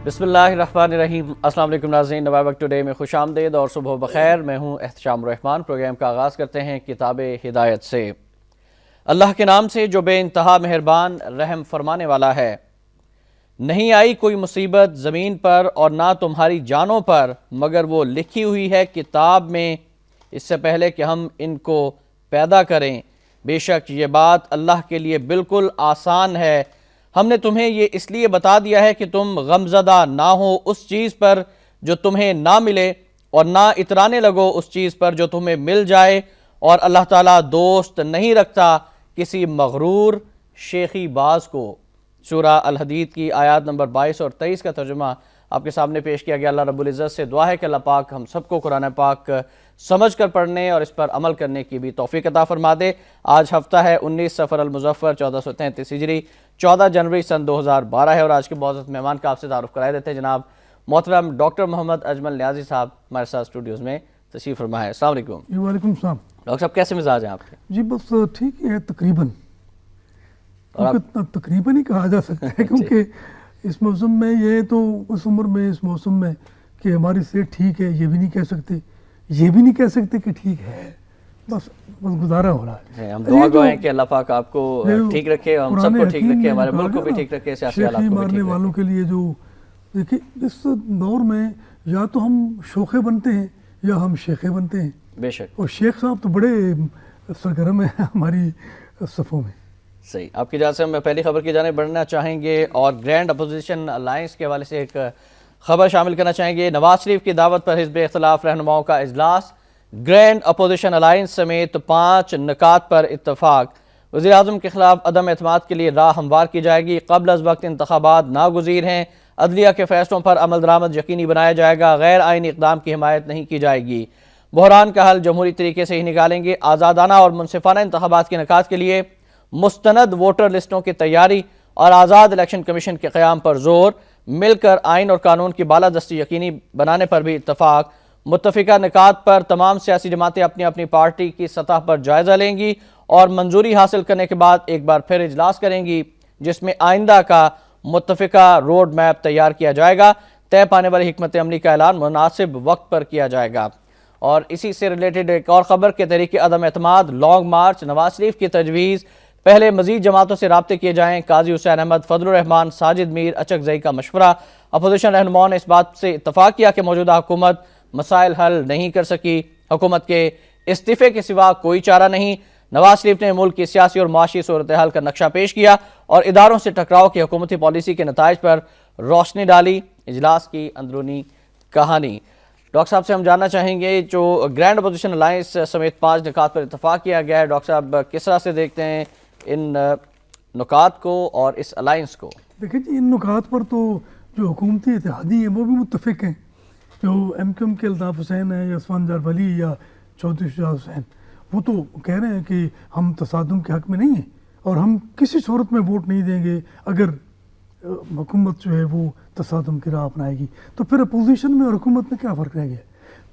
بسم اللہ الرحمن الرحیم۔ السلام علیکم ناظرین، نوائے وقت ٹوڈے میں خوش آمدید اور صبح بخیر۔ میں ہوں احتشام الرحمن۔ پروگرام کا آغاز کرتے ہیں کتاب ہدایت سے۔ اللہ کے نام سے جو بے انتہا مہربان رحم فرمانے والا ہے۔ نہیں آئی کوئی مصیبت زمین پر اور نہ تمہاری جانوں پر مگر وہ لکھی ہوئی ہے کتاب میں اس سے پہلے کہ ہم ان کو پیدا کریں۔ بے شک یہ بات اللہ کے لیے بالکل آسان ہے۔ ہم نے تمہیں یہ اس لیے بتا دیا ہے کہ تم غمزدہ نہ ہو اس چیز پر جو تمہیں نہ ملے اور نہ اترانے لگو اس چیز پر جو تمہیں مل جائے، اور اللہ تعالیٰ دوست نہیں رکھتا کسی مغرور شیخی باز کو۔ سورہ الحدید کی آیات نمبر 22 اور 23 کا ترجمہ آپ کے سامنے پیش کیا گیا۔ اللہ رب العزت سے دعا ہے کہ اللہ پاک ہم سب کو قرآن پاک سمجھ کر پڑھنے اور اس پر عمل کرنے کی بھی توفیق عطا فرما دے۔ آج ہفتہ ہے 19 صفر المظفر 1433 ہجری، 14 جنوری سن 2012 ہے، اور آج کے معزز مہمان کا آپ سے تعارف کرائے دیتے ہیں۔ جناب محترم ڈاکٹر محمد اجمل نیازی صاحب ہمارے ساتھ اسٹوڈیوز میں تشریف فرما ہے۔ السلام علیکم۔ وعلیکم السلام۔ ڈاکٹر صاحب کیسے مزاج ہیں آپ کے؟ جی بس ٹھیک ہے تقریباً، تقریباً ہی کہا جا سکتا ہے، کیونکہ اس موسم میں یہ تو اس عمر میں اس موسم میں کہ ہماری صحت ٹھیک ہے یہ بھی نہیں کہہ سکتے، یہ بھی نہیں کہہ سکتے کہ ٹھیک ہے، بس گزارا ہو رہا ہے۔ ہم دعا گو ہیں کہ اللہ پاک آپ کو ٹھیک رکھے، ہم سب کو ٹھیک رکھے، ہمارے ملک کو بھی ٹھیک رکھے، سیاسی حالات کو بھی مارنے ٹھیک والوں رکھے۔ کے لیے جو دیکھیں اس دور میں یا تو ہم شوخے بنتے ہیں یا ہم شیخے بنتے ہیں، بے شک، اور شیخ صاحب تو بڑے سرگرم ہیں ہماری صفوں میں۔ صحیح۔ آپ کی اجازت سے ہم پہلی خبر کی جانب بڑھنا چاہیں گے اور گرینڈ اپوزیشن الائنس کے حوالے سے ایک خبر شامل کرنا چاہیں گے۔ نواز شریف کی دعوت پر حزب اختلاف رہنماؤں کا اجلاس، گرینڈ اپوزیشن الائنس سمیت 5 نکات پر اتفاق۔ وزیر اعظم کے خلاف عدم اعتماد کے لیے راہ ہموار کی جائے گی، قبل از وقت انتخابات ناگزیر ہیں، عدلیہ کے فیصلوں پر عمل درآمد یقینی بنایا جائے گا، غیر آئینی اقدام کی حمایت نہیں کی جائے گی، بحران کا حل جمہوری طریقے سے ہی نکالیں گے، آزادانہ اور منصفانہ انتخابات کے انعقاد کے لیے مستند ووٹر لسٹوں کی تیاری اور آزاد الیکشن کمیشن کے قیام پر زور، مل کر آئین اور قانون کی بالادستی یقینی بنانے پر بھی اتفاق۔ متفقہ نکات پر تمام سیاسی جماعتیں اپنی اپنی پارٹی کی سطح پر جائزہ لیں گی اور منظوری حاصل کرنے کے بعد ایک بار پھر اجلاس کریں گی، جس میں آئندہ کا متفقہ روڈ میپ تیار کیا جائے گا، طے پانے والی حکمت عملی کا اعلان مناسب وقت پر کیا جائے گا۔ اور اسی سے ریلیٹڈ ایک اور خبر کہ تحریک عدم اعتماد لانگ مارچ، نواز شریف کی تجویز، پہلے مزید جماعتوں سے رابطے کیے جائیں، قاضی حسین احمد، فضل الرحمان، ساجد میر، اچکزئی کا مشورہ۔ اپوزیشن رہنماؤں نے اس بات سے اتفاق کیا کہ موجودہ حکومت مسائل حل نہیں کر سکی، حکومت کے استعفے کے سوا کوئی چارہ نہیں۔ نواز شریف نے ملک کی سیاسی اور معاشی صورتحال کا نقشہ پیش کیا اور اداروں سے ٹکراؤ کی حکومتی پالیسی کے نتائج پر روشنی ڈالی۔ اجلاس کی اندرونی کہانی۔ ڈاکٹر صاحب سے ہم جاننا چاہیں گے جو گرینڈ اپوزیشن الائنس سمیت 5 نکات پر اتفاق کیا گیا ہے، ڈاکٹر صاحب کس طرح سے دیکھتے ہیں ان نکات کو اور اس الائنس کو؟ دیکھیں جی، ان نکات پر تو جو حکومتی اتحادی ہیں وہ بھی متفق ہیں، جو ایم کیو ایم کے الطاف حسین ہیں یا عثمان جار ولی یا چودھری شجاع حسین، وہ تو کہہ رہے ہیں کہ ہم تصادم کے حق میں نہیں ہیں اور ہم کسی صورت میں ووٹ نہیں دیں گے اگر حکومت جو ہے وہ تصادم کی راہ اپنائے گی۔ تو پھر اپوزیشن میں اور حکومت میں کیا فرق رہ گیا؟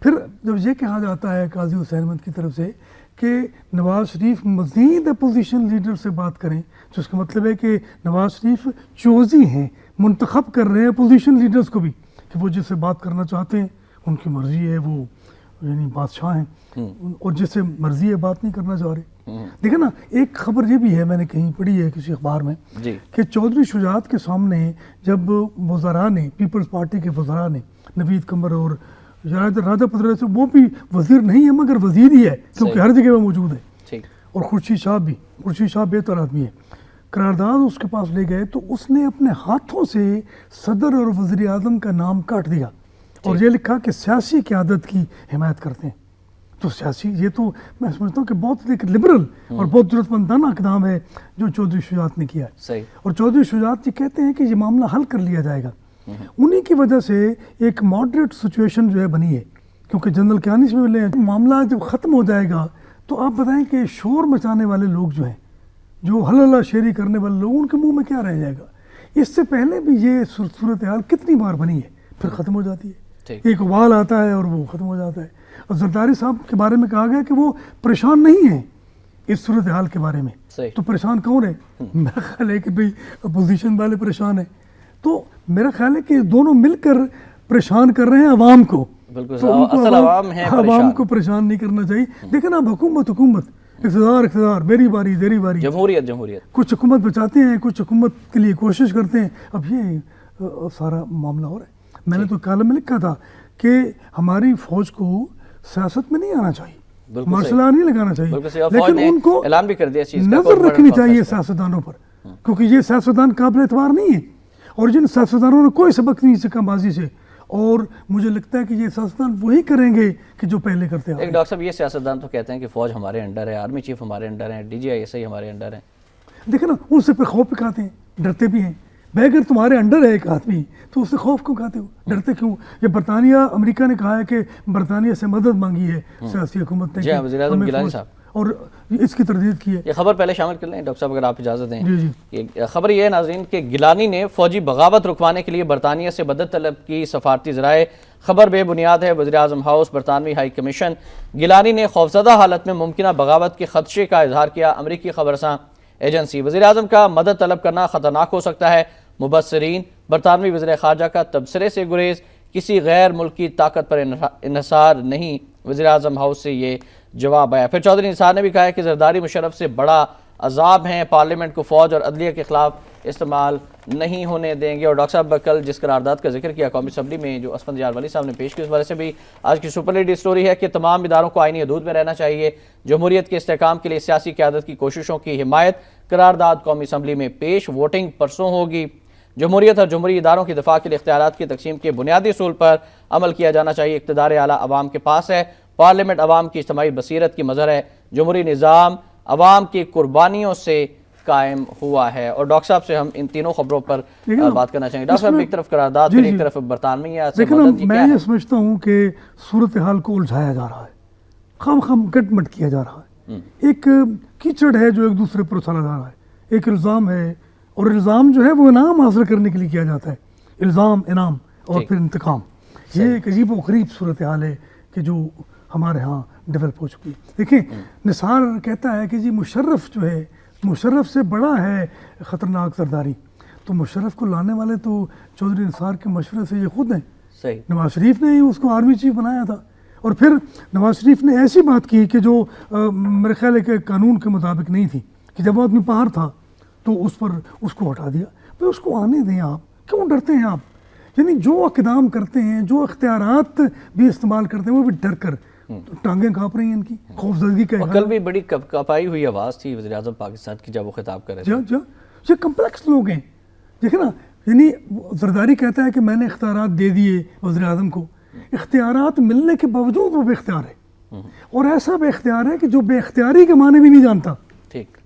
پھر جب یہ کہا جاتا ہے قاضی حسین احمد کی طرف سے کہ نواز شریف مزید اپوزیشن لیڈر سے بات کریں، تو اس کا مطلب ہے کہ نواز شریف چوزی ہیں، منتخب کر رہے ہیں اپوزیشن لیڈرز کو بھی کہ وہ جس سے بات کرنا چاہتے ہیں، ان کی مرضی ہے، وہ یعنی بادشاہ ہیں، اور جس سے مرضی ہے بات نہیں کرنا چاہ رہے۔ دیکھیں نا، ایک خبر یہ بھی ہے، میں نے کہیں پڑھی ہے کسی اخبار میں کہ چودھری شجاعت کے سامنے جب وزراء نے، پیپلز پارٹی کے وزراء نے، نوید قمر اور راجہ پدرا سے، وہ بھی وزیر نہیں ہے مگر وزیر ہی ہے کیونکہ ہر جگہ وہ موجود ہے، اور خورشید شاہ بہتر آدمی ہے، قرارداد اس کے پاس لے گئے تو اس نے اپنے ہاتھوں سے صدر اور وزیر اعظم کا نام کاٹ دیا اور یہ لکھا کہ سیاسی قیادت کی حمایت کرتے ہیں۔ تو سیاسی، یہ تو میں سمجھتا ہوں کہ بہت ایک لبرل اور بہت ضرورت مندانہ اقدام ہے جو چودھری شجاعت نے کیا ہے، اور چودھری شجاعت یہ کہتے ہیں کہ یہ معاملہ حل کر لیا جائے گا۔ انہی کی وجہ سے ایک ماڈریٹ سچویشن جو ہے بنی ہے، کیونکہ جنرل کیانی سے ملے ہیں، معاملہ جب ختم ہو جائے گا تو آپ بتائیں کہ شور مچانے والے لوگ جو ہیں، جو ہلّا شیری کرنے والے لوگ، ان کے منہ میں کیا رہ جائے گا؟ اس سے پہلے بھی یہ صورتحال کتنی بار بنی ہے، پھر ختم ہو جاتی ہے، ایک ابال آتا ہے اور وہ ختم ہو جاتا ہے۔ اور زرداری صاحب کے بارے میں کہا گیا کہ وہ پریشان نہیں ہیں اس صورتحال کے بارے میں، تو پریشان کون ہے؟ میرا خیال ہے کہ بھئی اپوزیشن والے پریشان ہیں، تو میرا خیال ہے کہ دونوں مل کر پریشان کر رہے ہیں عوام کو. بالکل تو ان کو اصل عوام ہے عوام کو پریشان نہیں کرنا چاہیے. دیکھیں نا اب حکومت اقتدار میری باری تیری باری, جمہوریت کچھ حکومت بچاتے ہیں, کچھ حکومت کے لیے کوشش کرتے ہیں. اب یہ سارا معاملہ ہو رہا ہے. میں نے تو کالم میں لکھا تھا کہ ہماری فوج کو سیاست میں نہیں آنا چاہیے, مارشل آرٹ نہیں لگانا چاہیے, لیکن ان کو اعلان بھی کر دیا نظر رکھنی چاہیے سیاستدانوں پر, کیونکہ یہ سیاستدان قابل اعتبار نہیں ہے, اور جن سیاستدانوں نے کوئی سبق نہیں سیکھا ماضی سے, اور مجھے لگتا ہے کہ یہ سیاستدان وہی کریں گے کہ جو پہلے کرتے ہیں. ایک ڈاکٹر صاحب یہ سیاستدان تو کہتے ہیں کہ فوج ہمارے انڈر ہے, آرمی چیف ہمارے انڈر ہیں, D G I S I ہمارے انڈر ہیں. دیکھیں نا ان سے پھر خوف بھی کھاتے ہیں, ڈرتے بھی ہیں. بھائی اگر تمہارے انڈر ہے ایک آدمی تو اس سے خوف کیوں کھاتے ہو, ڈرتے کیوں؟ یہ برطانیہ امریکہ نے کہا ہے کہ برطانیہ سے مدد مانگی ہے سیاسی حکومت نے, جی وزیر اعظم گیلانی صاحب, اور اس کی تردید کی ہے. یہ خبر پہلے شامل کر لیں ڈاکٹر صاحب اگر آپ اجازت دیں. جی یہ خبر یہ ہے ناظرین کہ گیلانی نے فوجی بغاوت رکوانے کے لیے برطانیہ سے مدد طلب کی. سفارتی ذرائع خبر بے بنیاد ہے. وزیر اعظم ہاؤس برطانوی ہائی کمیشن گیلانی نے خوفزدہ حالت میں ممکنہ بغاوت کے خدشے کا اظہار کیا. امریکی خبررساں ایجنسی وزیر اعظم کا مدد طلب کرنا خطرناک ہو سکتا ہے. مبصرین برطانوی وزیر خارجہ کا تبصرے سے گریز, کسی غیر ملکی طاقت پر انحصار نہیں. وزیر اعظم ہاؤس سے یہ جواب آیا. پھر چودھری نثار نے بھی کہا ہے کہ زرداری مشرف سے بڑا عذاب ہیں, پارلیمنٹ کو فوج اور عدلیہ کے خلاف استعمال نہیں ہونے دیں گے. اور ڈاکٹر صاحب کل جس قرارداد کا ذکر کیا قومی اسمبلی میں جو اسفند یار ولی صاحب نے پیش کی, اس وجہ سے بھی آج کی سپر لیڈ سٹوری ہے کہ تمام اداروں کو آئینی حدود میں رہنا چاہیے. جمہوریت کے استحکام کے لیے سیاسی قیادت کی کوششوں کی حمایت. قرارداد قومی اسمبلی میں پیش, ووٹنگ پرسوں ہوگی. جمہوریت اور جمہوری اداروں کی دفاع کے لیے اختیارات کی تقسیم کے بنیادی اصول پر عمل کیا جانا چاہیے. اقتدار اعلیٰ عوام کے پاس ہے, پارلیمنٹ عوام کی اجتماعی بصیرت کی مظہر ہے. جمہوری نظام عوام کی قربانیوں سے قائم ہوا ہے. اور ڈاکٹر صاحب سے ہم ان تینوں خبروں پر بات کرنا چاہیں گے. ڈاکٹر صاحب ایک طرف قرارداد, پھر ایک طرف برطانوی میں یہ سمجھتا ہوں کہ صورتحال کو الجھایا جا رہا ہے, خام گٹ مٹ کیا جا رہا ہے. ایک کیچڑ ہے جو ایک دوسرے پر اچھالا جا رہا ہے, ایک الزام ہے, اور الزام جو ہے وہ انعام حاصل کرنے کے لیے کیا جاتا ہے. الزام, انعام اور پھر انتقام. یہ ایک عجیب و غریب صورتحال ہے کہ جو ہمارے ہاں ڈیولپ ہو چکی ہے. دیکھیں نثار کہتا ہے کہ جی مشرف جو ہے, مشرف سے بڑا ہے خطرناک زرداری. تو مشرف کو لانے والے تو چودھری نثار کے مشورے سے یہ خود ہیں. نواز شریف نے ہی اس کو آرمی چیف بنایا تھا, اور پھر نواز شریف نے ایسی بات کی کہ جو میرے خیال ہے کہ قانون کے مطابق نہیں تھی, کہ جب وہ آدمی باہر تھا تو اس پر اس کو ہٹا دیا. تو اس کو آنے دیں, آپ کیوں ڈرتے ہیں آپ؟ یعنی جو اقدام کرتے ہیں, جو اختیارات بھی استعمال کرتے ہیں, وہ بھی ڈر کر ٹانگیں کانپ رہی ہیں ان کی, خوفزدگی کا. کل بھی بڑی کپائی ہوئی آواز تھی وزیر اعظم پاکستان کی جب وہ خطاب کر رہے تھے. یہ کمپلیکس لوگ ہیں, دیکھیں نا. یعنی زرداری کہتا ہے کہ میں نے اختیارات دے دیے وزیر اعظم کو. اختیارات ملنے کے باوجود وہ بے اختیار ہے, اور ایسا بے اختیار ہے کہ جو بے اختیاری کے معنی بھی نہیں جانتا.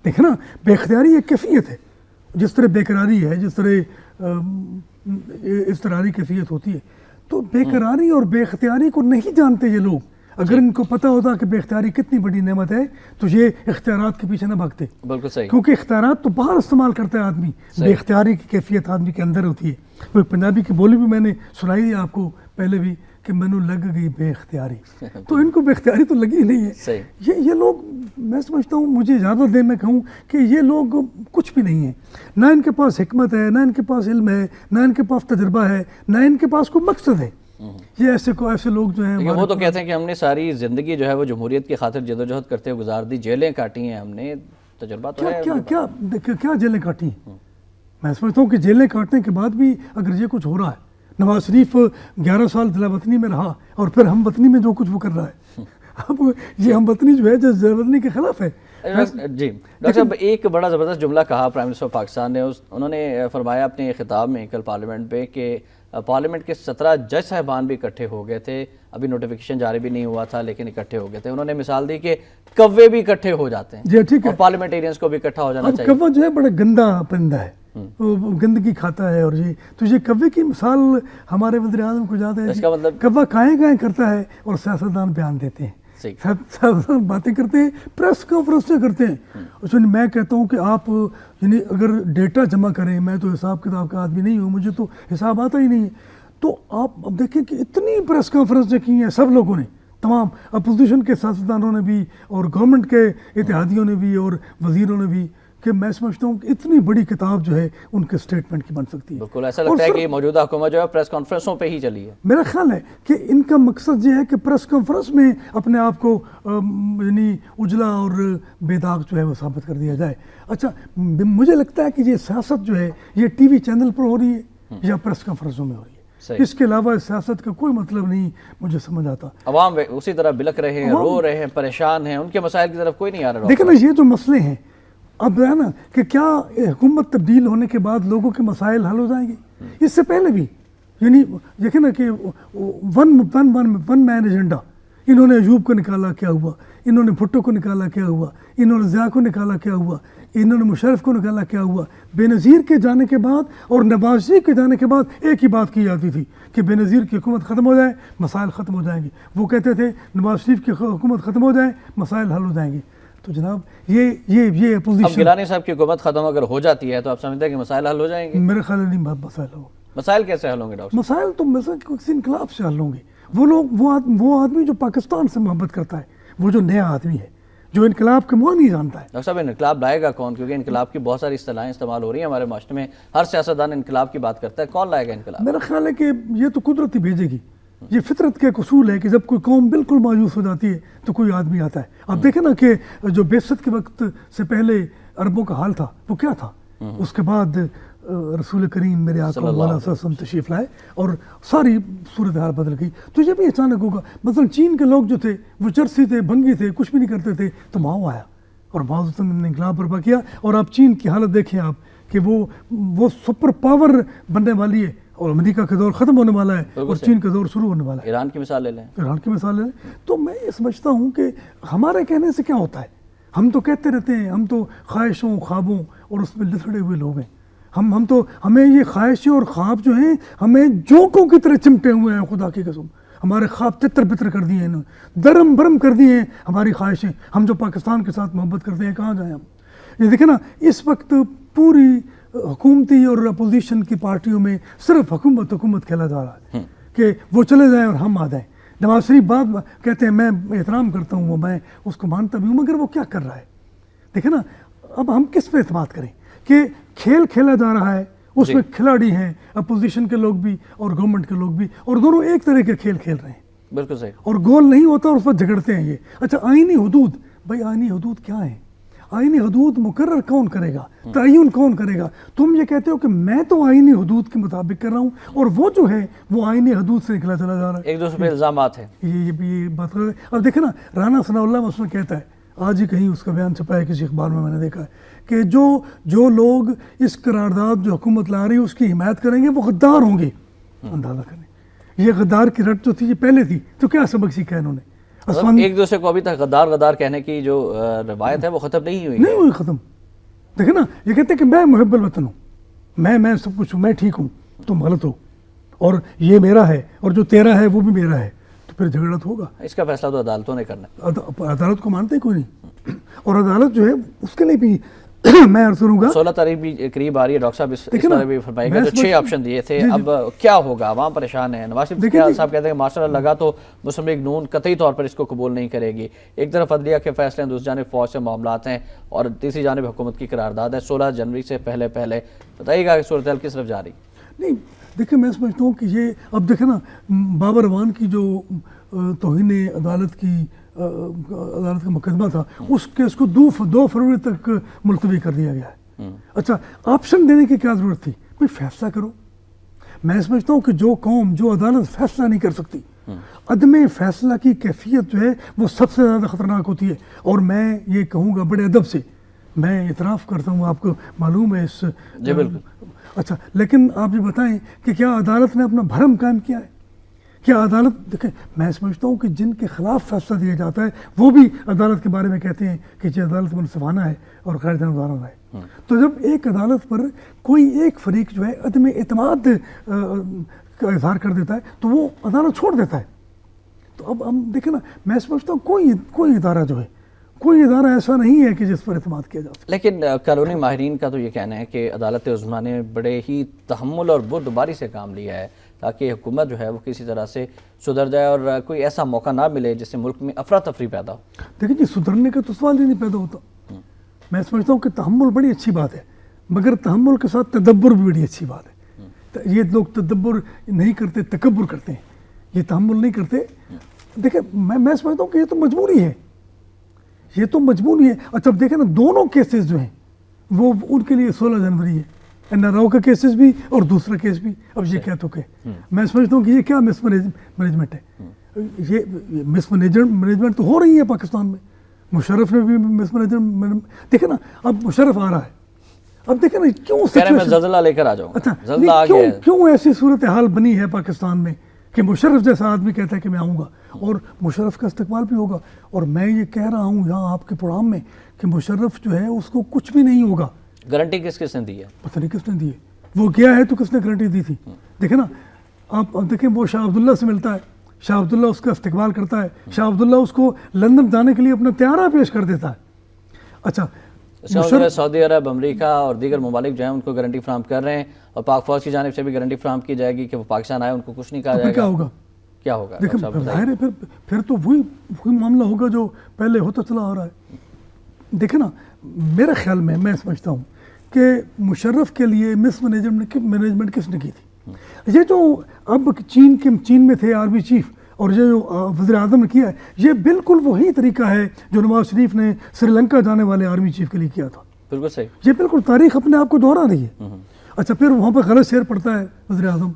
دیکھیں نا, بے اختیاری ایک کیفیت ہے, جس طرح بے قراری ہے, جس طرح اضطراری کیفیت ہوتی ہے. تو بے قراری اور بے اختیاری کو نہیں جانتے یہ لوگ. اگر ان کو پتہ ہوتا کہ بے اختیاری کتنی بڑی نعمت ہے تو یہ اختیارات کے پیچھے نہ بھاگتے. بالکل صحیح, کیونکہ اختیارات تو باہر استعمال کرتا ہے آدمی, بے اختیاری کی کیفیت آدمی کے اندر ہوتی ہے. وہ پنجابی کی بولی بھی میں نے سنائی دی آپ کو پہلے بھی کہ مینوں لگ گئی بے اختیاری. تو ان کو بے اختیاری تو لگی ہی نہیں ہے. یہ لوگ, میں سمجھتا ہوں, مجھے اجازت دیں میں کہوں کہ یہ لوگ کچھ بھی نہیں ہیں. نہ ان کے پاس حکمت ہے, نہ ان کے پاس علم ہے, نہ ان کے پاس تجربہ ہے, نہ ان کے پاس کوئی مقصد ہے. یہ ایسے لوگ جو ہیں, وہ تو کہتے ہیں کہ ہم نے ساری زندگی جو ہے وہ جمہوریت کی خاطر جدوجہد کرتے ہوئے گزار دی, جیلیں کاٹی ہیں ہم نے, تجربہ تو ہے. کیا جیلیں کاٹی ہیں؟ میں سمجھتا ہوں کہ جیلیں کاٹنے کے بعد بھی اگر یہ کچھ ہو رہا ہے, نواز شریف 11 سال ضلع وطنی میں رہا, اور پھر ہم وطنی میں جو کچھ وہ کر رہا ہے, اب یہ ہم وطنی جو ہے جو ضلع وطنی کے خلاف ہے. جی ڈاکٹر صاحب, ایک بڑا زبردست جملہ کہا پرائم منسٹر پاکستان نے. انہوں نے فرمایا اپنے خطاب میں کل پارلیمنٹ پہ کہ پارلیمنٹ کے 17 جج صاحبان بھی اکٹھے ہو گئے تھے, ابھی نوٹیفیکیشن جاری بھی نہیں ہوا تھا لیکن اکٹھے ہو گئے تھے. انہوں نے مثال دی کہ کوے بھی اکٹھے ہو جاتے ہیں, جی ٹھیک ہے, اور پارلیمنٹیرینز کو بھی اکٹھا ہو جانا چاہیے. کوا جو ہے بڑا گندا پرندہ ہے, وہ گندگی کھاتا ہے. اور یہ کوے کی مثال ہمارے وزیر اعظم کو یاد ہے. اس کا مطلب کوا کائیں کرتا ہے اور سیاستدان بیان دیتے ہیں, سیاستدان باتیں کرتے ہیں, پریس کانفرنسیں کرتے ہیں. میں کہتا ہوں کہ آپ یعنی اگر ڈیٹا جمع کریں, میں تو حساب کتاب کا آدمی نہیں ہوں, مجھے تو حساب آتا ہی نہیں ہے. تو آپ اب دیکھیں کہ اتنی پریس کانفرنسیں کی ہیں سب لوگوں نے, تمام اپوزیشن کے سیاستدانوں نے بھی, اور گورنمنٹ کے اتحادیوں نے بھی, اور وزیروں نے بھی, کہ میں سمجھتا ہوں کہ اتنی بڑی کتاب جو ہے ان کے اسٹیٹمنٹ کی بن سکتی ہے. بالکل ایسا لگتا ہے کہ موجودہ حکومت جو ہے پریس کانفرنسوں پہ ہی چلی ہے. میرا خیال ہے کہ ان کا مقصد یہ ہے کہ پریس کانفرنس میں اپنے آپ کو یعنی اجلا اور بے داغ جو ہے وہ ثابت کر دیا جائے. اچھا مجھے لگتا ہے کہ یہ سیاست جو ہے یہ ٹی وی چینل پر ہو رہی ہے یا پریس کانفرنسوں میں ہو رہی ہے. اس کے علاوہ سیاست کا کوئی مطلب نہیں مجھے سمجھ آتا. عوام اسی طرح بلک رہے ہیں, رو رہے ہیں, پریشان ہیں, ان کے مسائل کی طرف کوئی نہیں آ رہا. دیکھیں نا یہ جو مسئلے ہیں اب ہے نا کہ کیا حکومت تبدیل ہونے کے بعد لوگوں کے مسائل حل ہو جائیں گے؟ اس سے پہلے بھی یعنی دیکھیں نا کہ ون مین ایجنڈا, انہوں نے ایوب کو نکالا کیا ہوا, انہوں نے بھٹو کو نکالا کیا ہوا, انہوں نے ضیاء کو نکالا کیا ہوا, انہوں نے مشرف کو نکالا کیا ہوا. بے نظیر کے جانے کے بعد اور نواز شریف کے جانے کے بعد ایک ہی بات کی جاتی تھی کہ بے نظیر کی حکومت ختم ہو جائے مسائل ختم ہو جائیں گے. وہ کہتے تھے نواز شریف کی حکومت ختم ہو جائے مسائل حل ہو جائیں گے. تو جناب یہ اپوزیشن, اب گیلانی صاحب کی حکومت ختم اگر ہو جاتی ہے تو آپ سمجھتے ہیں کہ مسائل حل ہو جائیں گے؟ میرے خیال نہیں مسائل ہو. مسائل کیسے حل ہوں گے ڈاکٹر؟ مسائل تو کسی انقلاب سے حل ہوں گے. وہ لوگ وہ آدمی جو پاکستان سے محبت کرتا ہے, وہ جو نیا آدمی ہے جو انقلاب کے معنی جانتا ہے. ڈاکٹر صاحب انقلاب لائے گا کون؟ کیونکہ انقلاب کی بہت ساری اصطلاحیں استعمال ہو رہی ہیں ہمارے معاشرے میں, ہر سیاستدان انقلاب کی بات کرتا ہے, کون لائے گا انقلاب؟ میرا خیال ہے کہ یہ تو قدرت ہی بھیجے گی. یہ فطرت کا ایک اصول ہے کہ جب کوئی قوم بالکل مایوس ہو جاتی ہے تو کوئی آدمی آتا ہے. آپ دیکھیں نا کہ جو بعثت کے وقت سے پہلے عربوں کا حال تھا وہ کیا تھا, اس کے بعد رسول کریم میرے آقا مولانا صلی اللہ علیہ وسلم تشریف لائے اور ساری صورتحال بدل گئی. تو یہ بھی اچانک ہوگا. مثلا چین کے لوگ جو تھے وہ چرسی تھے, بھنگی تھے, کچھ بھی نہیں کرتے تھے, تو ماؤ آیا اور ماؤ نے انقلاب برپا کیا. اور آپ چین کی حالت دیکھیں آپ کہ وہ سپر پاور بننے والی ہے اور امریکہ کا دور ختم ہونے والا ہے اور چین کا دور شروع ہونے والا ہے. ایران کی مثال لے لیں. ایران کی مثال لے لیں. تو میں یہ سمجھتا ہوں کہ ہمارے کہنے سے کیا ہوتا ہے, ہم تو کہتے رہتے ہیں, ہم تو خواہشوں خوابوں اور اس میں لسڑے ہوئے لوگ ہیں. ہمیں یہ خواہشیں اور خواب جو ہیں ہمیں جوکوں کی طرح چمٹے ہوئے ہیں. خدا کی قسم ہمارے خواب تتر بتر کر دیے ہیں, انہوں نے درم برم کر دیے ہیں ہماری خواہشیں. ہم جو پاکستان کے ساتھ محبت کرتے ہیں کہاں جائیں ہم؟ یہ دیکھیں نا اس وقت پوری حکومتی اور اپوزیشن کی پارٹیوں میں صرف حکومت کھیلا جا رہا ہے کہ وہ چلے جائیں اور ہم آ جائیں. نواز شریف بات کہتے ہیں میں احترام کرتا ہوں, وہ میں اس کو مانتا بھی ہوں, مگر وہ کیا کر رہا ہے؟ دیکھیں نا اب ہم کس پہ اعتماد کریں کہ کھیل کھیلا جا رہا ہے, اس میں کھلاڑی ہیں اپوزیشن کے لوگ بھی اور گورنمنٹ کے لوگ بھی, اور دونوں ایک طرح کے کھیل کھیل رہے ہیں. بالکل صحیح. اور گول نہیں ہوتا اور اس پر جھگڑتے ہیں یہ. اچھا آئینی حدود, بھائی آئینی حدود کیا ہیں؟ آئینی حدود مقرر کون کرے گا, تعین کون کرے گا؟ تم یہ کہتے ہو کہ میں تو آئینی حدود کے مطابق کر رہا ہوں اور وہ جو ہے وہ آئینی حدود سے نکلا چلا جا رہا ہے. ایک دوسرے پہ الزامات ہیں. یہ بات کر رہے ہیں. اب دیکھیں نا رانا ثناء اللہ مثلا کہتا ہے, آج ہی کہیں اس کا بیان چھپا ہے کسی اخبار میں نے دیکھا ہے کہ جو لوگ اس قرارداد جو حکومت لا رہی ہے اس کی حمایت کریں گے وہ غدار ہوں گے. اندازہ کریں, یہ غدار کی رٹ جو تھی یہ پہلے تھی, تو کیا سبق سیکھا انہوں نے؟ ایک دوسرے کو ابھی تک غدار کہنے کی جو روایت ہے وہ ختم نہیں ہوئی ختم. دیکھیں نا یہ کہتے ہیں کہ میں محب الوطن ہوں, میں سب کچھ ہوں, میں ٹھیک ہوں, تم غلط ہو, اور یہ میرا ہے اور جو تیرا ہے وہ بھی میرا ہے, تو پھر جھگڑا تو ہوگا. اس کا فیصلہ تو عدالتوں نے کرنا ہے. عدالت کو مانتے کوئی نہیں, اور عدالت جو ہے اس کے لیے بھی میں عرض کروں گا 16 تاریخ بھی قریب آ رہی ہے. ڈاکٹر صاحب اس بارے میں فرمائے گا, جو 6 آپشن دیے تھے اب کیا ہوگا؟ عوام پریشان ہے. نواز شریف صاحب کہتے ہیں کہ مارشل لا لگا تو مسلم لیگ نون قطعی طور پر اس کو قبول نہیں کرے گی. ایک طرف عدلیہ کے فیصلے ہیں, دوسری جانب فوج سے معاملات ہیں, اور تیسری جانب حکومت کی قرارداد ہے 16 جنوری سے پہلے. بتائیے گا کہ صورتحال کس طرف جا رہی؟ نہیں دیکھیں میں سمجھتا ہوں کہ یہ اب دیکھیں نا بابر اعوان کی جو توہین عدالت کا مقدمہ تھا, اس کیس کو 2 فروری تک ملتوی کر دیا گیا ہے. اچھا آپشن دینے کی کیا ضرورت تھی؟ کوئی فیصلہ کرو. میں سمجھتا ہوں کہ جو قوم جو عدالت فیصلہ نہیں کر سکتی, عدم فیصلہ کی کیفیت جو ہے وہ سب سے زیادہ خطرناک ہوتی ہے. اور میں یہ کہوں گا بڑے ادب سے, میں اعتراف کرتا ہوں, آپ کو معلوم ہے اس. جی بالکل. اچھا لیکن آپ یہ بتائیں کہ کیا عدالت نے اپنا بھرم قائم کیا ہے؟ کیا عدالت, دیکھیں میں سمجھتا ہوں کہ جن کے خلاف فیصلہ دیا جاتا ہے وہ بھی عدالت کے بارے میں کہتے ہیں کہ یہ عدالت منصفانہ ہے اور غیر جانبدارانہ ہے. تو جب ایک عدالت پر کوئی ایک فریق جو ہے عدم اعتماد کا اظہار کر دیتا ہے تو وہ عدالت چھوڑ دیتا ہے. تو اب ہم دیکھیں نا, میں سمجھتا ہوں کوئی ادارہ جو ہے, کوئی ادارہ ایسا نہیں ہے کہ جس پر اعتماد کیا جا سکے. لیکن قانونی ماہرین کا تو یہ کہنا ہے کہ عدالت عظمیٰ نے بڑے ہی تحمل اور بردباری سے کام لیا ہے تاکہ حکومت جو ہے وہ کسی طرح سے سدھر جائے اور کوئی ایسا موقع نہ ملے جس سے ملک میں افراتفری پیدا ہو. دیکھیں جی سدھرنے کا تو سوال ہی نہیں پیدا ہوتا. میں سمجھتا ہوں کہ تحمل بڑی اچھی بات ہے، مگر تحمل کے ساتھ تدبر بھی بڑی اچھی بات ہے. یہ لوگ تدبر نہیں کرتے، تکبر کرتے ہیں، یہ تحمل نہیں کرتے. دیکھیں میں سمجھتا ہوں کہ یہ تو مجبوری ہے، یہ تو مجبوری ہے. اچھا اب دیکھیں نا دونوں کیسز جو ہیں وہ ان کے لیے 16 جنوری ہے، این آر او کا کیسز بھی اور دوسرا کیس بھی. اب یہ کیا تو کہ میں سمجھتا ہوں کہ یہ کیا مس مینجمنٹ ہے، یہ مس مینجمنٹ تو ہو رہی ہے پاکستان میں. مشرف نے بھی مس مینجمنٹ دیکھیں نا. اب مشرف آ رہا ہے، اب دیکھیں نا کیوں میں زلزلہ لے کر آ جاؤں. اچھا زلزلہ آ گیا ہے. کیوں ایسی صورتحال بنی ہے پاکستان میں کہ مشرف جیسا آدمی کہتا ہے کہ میں آؤں گا اور مشرف کا استقبال بھی ہوگا. اور میں یہ کہہ رہا ہوں یہاں آپ کے پروگرام میں کہ مشرف جو ہے اس کو کچھ بھی نہیں ہوگا. گارنٹی کس نے دی ہے؟ پتہ نہیں کس نے دی ہے، وہ گیا ہے تو کس نے گارنٹی دی تھی. دیکھیں نا آپ دیکھیں وہ شاہ عبداللہ سے ملتا ہے، شاہ عبداللہ اس کا استقبال کرتا ہے، شاہ عبداللہ اس کو لندن جانے کے لیے اپنا طیارہ پیش کر دیتا ہے. اچھا سعودی عرب، امریکہ اور دیگر ممالک جو ہیں ان کو گارنٹی فراہم کر رہے ہیں، اور پاک فوج کی جانب سے بھی گارنٹی فراہم کی جائے گی کہ وہ پاکستان آئے، ان کو کچھ نہیں کہا جائے گا. کیا ہوگا؟ کیا ہوگا؟ دیکھیں ظاہر ہے پھر تو وہی معاملہ ہوگا جو پہلے ہوتا چلا آ رہا ہے. دیکھیں نا میرے خیال میں سمجھتا ہوں کہ مشرف کے لیے مس مینجمنٹ کس نے کی تھی؟ یہ جو اب چین میں تھے آرمی چیف، اور یہ جو وزیر اعظم نے کیا ہے، یہ بالکل وہی طریقہ ہے جو نواز شریف نے سری لنکا جانے والے آرمی چیف کے لیے کیا تھا. بالکل صحیح. یہ بالکل تاریخ اپنے آپ کو دوہرا رہی ہے. اچھا پھر وہاں پہ غلط شعر پڑتا ہے وزیر اعظم.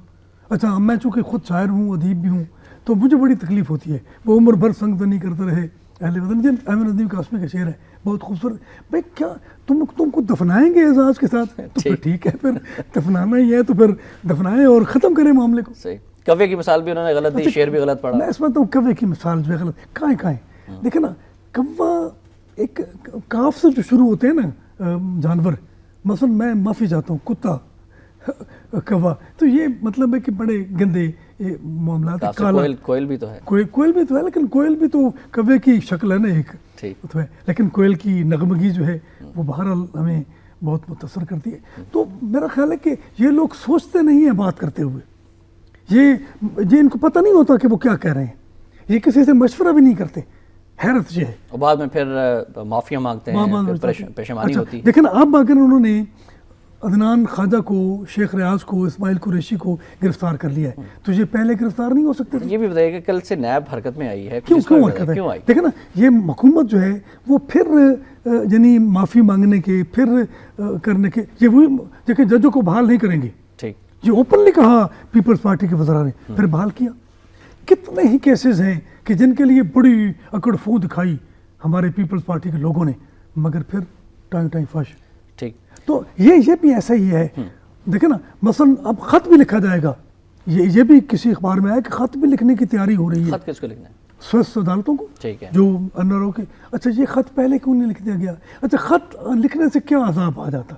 اچھا میں چونکہ خود شاعر ہوں، ادیب بھی ہوں، تو مجھے بڑی تکلیف ہوتی ہے. وہ عمر بھر سنگ دنی کرتے رہے اہل وطن. یہ احمد ندیم قاسمی کا شعر ہے، بہت خوبصورت. بھائی کیا تم کو دفنائیں گے اعزاز کے ساتھ؟ تو پھر ٹھیک ہے، پھر دفنانا ہی ہے تو پھر دفنائیں اور ختم کریں معاملے کو. صحیح. کوے کی مثال بھی انہوں نے غلط دی، شعر بھی غلط پڑھا. میں اس میں تو کوے کی مثال جو ہے غلط کہاں دیکھیں نا. کوا ایک کاف سے جو شروع ہوتے ہیں نا جانور، مثلا میں معافی چاہتا ہوں کتا کوا، تو یہ مطلب ہے کہ بڑے گندے معاملات. کوئل بھی تو ہے، کوئل بھی تو ہے، لیکن کوئل بھی تو کوے کی شکل ہے نا ایک. تو ہے، لیکن کوئل کی نغمگی جو ہے وہ بہرحال ہمیں بہت متاثر کرتی ہے. تو میرا خیال ہے کہ یہ لوگ سوچتے نہیں ہیں بات کرتے ہوئے، یہ ان کو پتہ نہیں ہوتا کہ وہ کیا کہہ رہے ہیں، یہ کسی سے مشورہ بھی نہیں کرتے. حیرت یہ ہے. اور بعد میں پھر معافیاں مانگتے ہیں، پشیمانی ہوتی ہے. لیکن اب اگر انہوں نے عدنان خواجہ کو، شیخ ریاض کو، اسماعیل قریشی کو گرفتار کر لیا ہے تو یہ پہلے گرفتار نہیں ہو سکتے تھے. یہ بھی بتائیے کہ کل سے نیب حرکت میں آئی ہے، کیوں حرکت ہے؟ دیکھیں نا یہ حکومت جو ہے وہ پھر یعنی معافی مانگنے کے، پھر کرنے کے، یہ وہی دیکھیں ججوں کو بحال نہیں کریں گے. یہ اوپنلی کہا پیپلز پارٹی کے وزراء نے، پھر بحال کیا. کتنے ہی کیسز ہیں کہ جن کے لیے بڑی اکڑ فو دکھائی ہمارے پیپلز پارٹی کے لوگوں نے، مگر پھر ٹائم فاش. ٹھیک. تو یہ بھی ایسا ہی ہے. دیکھیں نا مثلا اب خط بھی لکھا جائے گا، یہ بھی کسی اخبار میں آیا کہ خط بھی لکھنے کی تیاری ہو رہی ہے. خط کس کو لکھنا ہے؟ سوئس عدالتوں کو، جو NRO کے. اچھا یہ خط پہلے کیوں نہیں لکھ دیا گیا؟ اچھا خط لکھنے سے کیا عذاب آ جاتا؟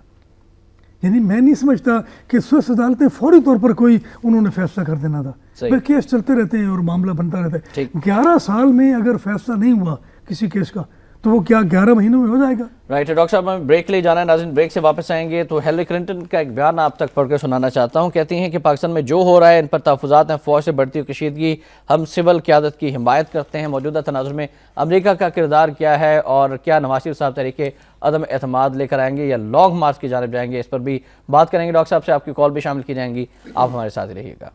یعنی میں نہیں سمجھتا کہ سوئس عدالتیں فوری طور پر کوئی انہوں نے فیصلہ کر دینا تھا. پھر کیس چلتے رہتے ہیں اور معاملہ بنتا رہتا ہے. 11 سال میں اگر فیصلہ نہیں ہوا کسی کیس کا تو وہ کیا 11 مہینوں میں ہو جائے گا؟ رائٹ ہے. ڈاکٹر صاحب ہمیں بریک لے جانا ہے. ناظرین بریک سے واپس آئیں گے تو ہیلری کلنٹن کا ایک بیان آپ تک پڑھ کر سنانا چاہتا ہوں. کہتی ہیں کہ پاکستان میں جو ہو رہا ہے ان پر تحفظات ہیں، فوج سے بڑھتی ہوئی کشیدگی، ہم سول قیادت کی حمایت کرتے ہیں. موجودہ تناظر میں امریکہ کا کردار کیا ہے اور کیا نواز شریف صاحب طریقے عدم اعتماد لے کر آئیں گے یا لانگ مارچ کی جانب جائیں گے، اس پر بھی بات کریں گے. ڈاکٹر صاحب سے آپ کی کال بھی شامل کی جائیں گی، آپ ہمارے ساتھ ہی رہیے گا.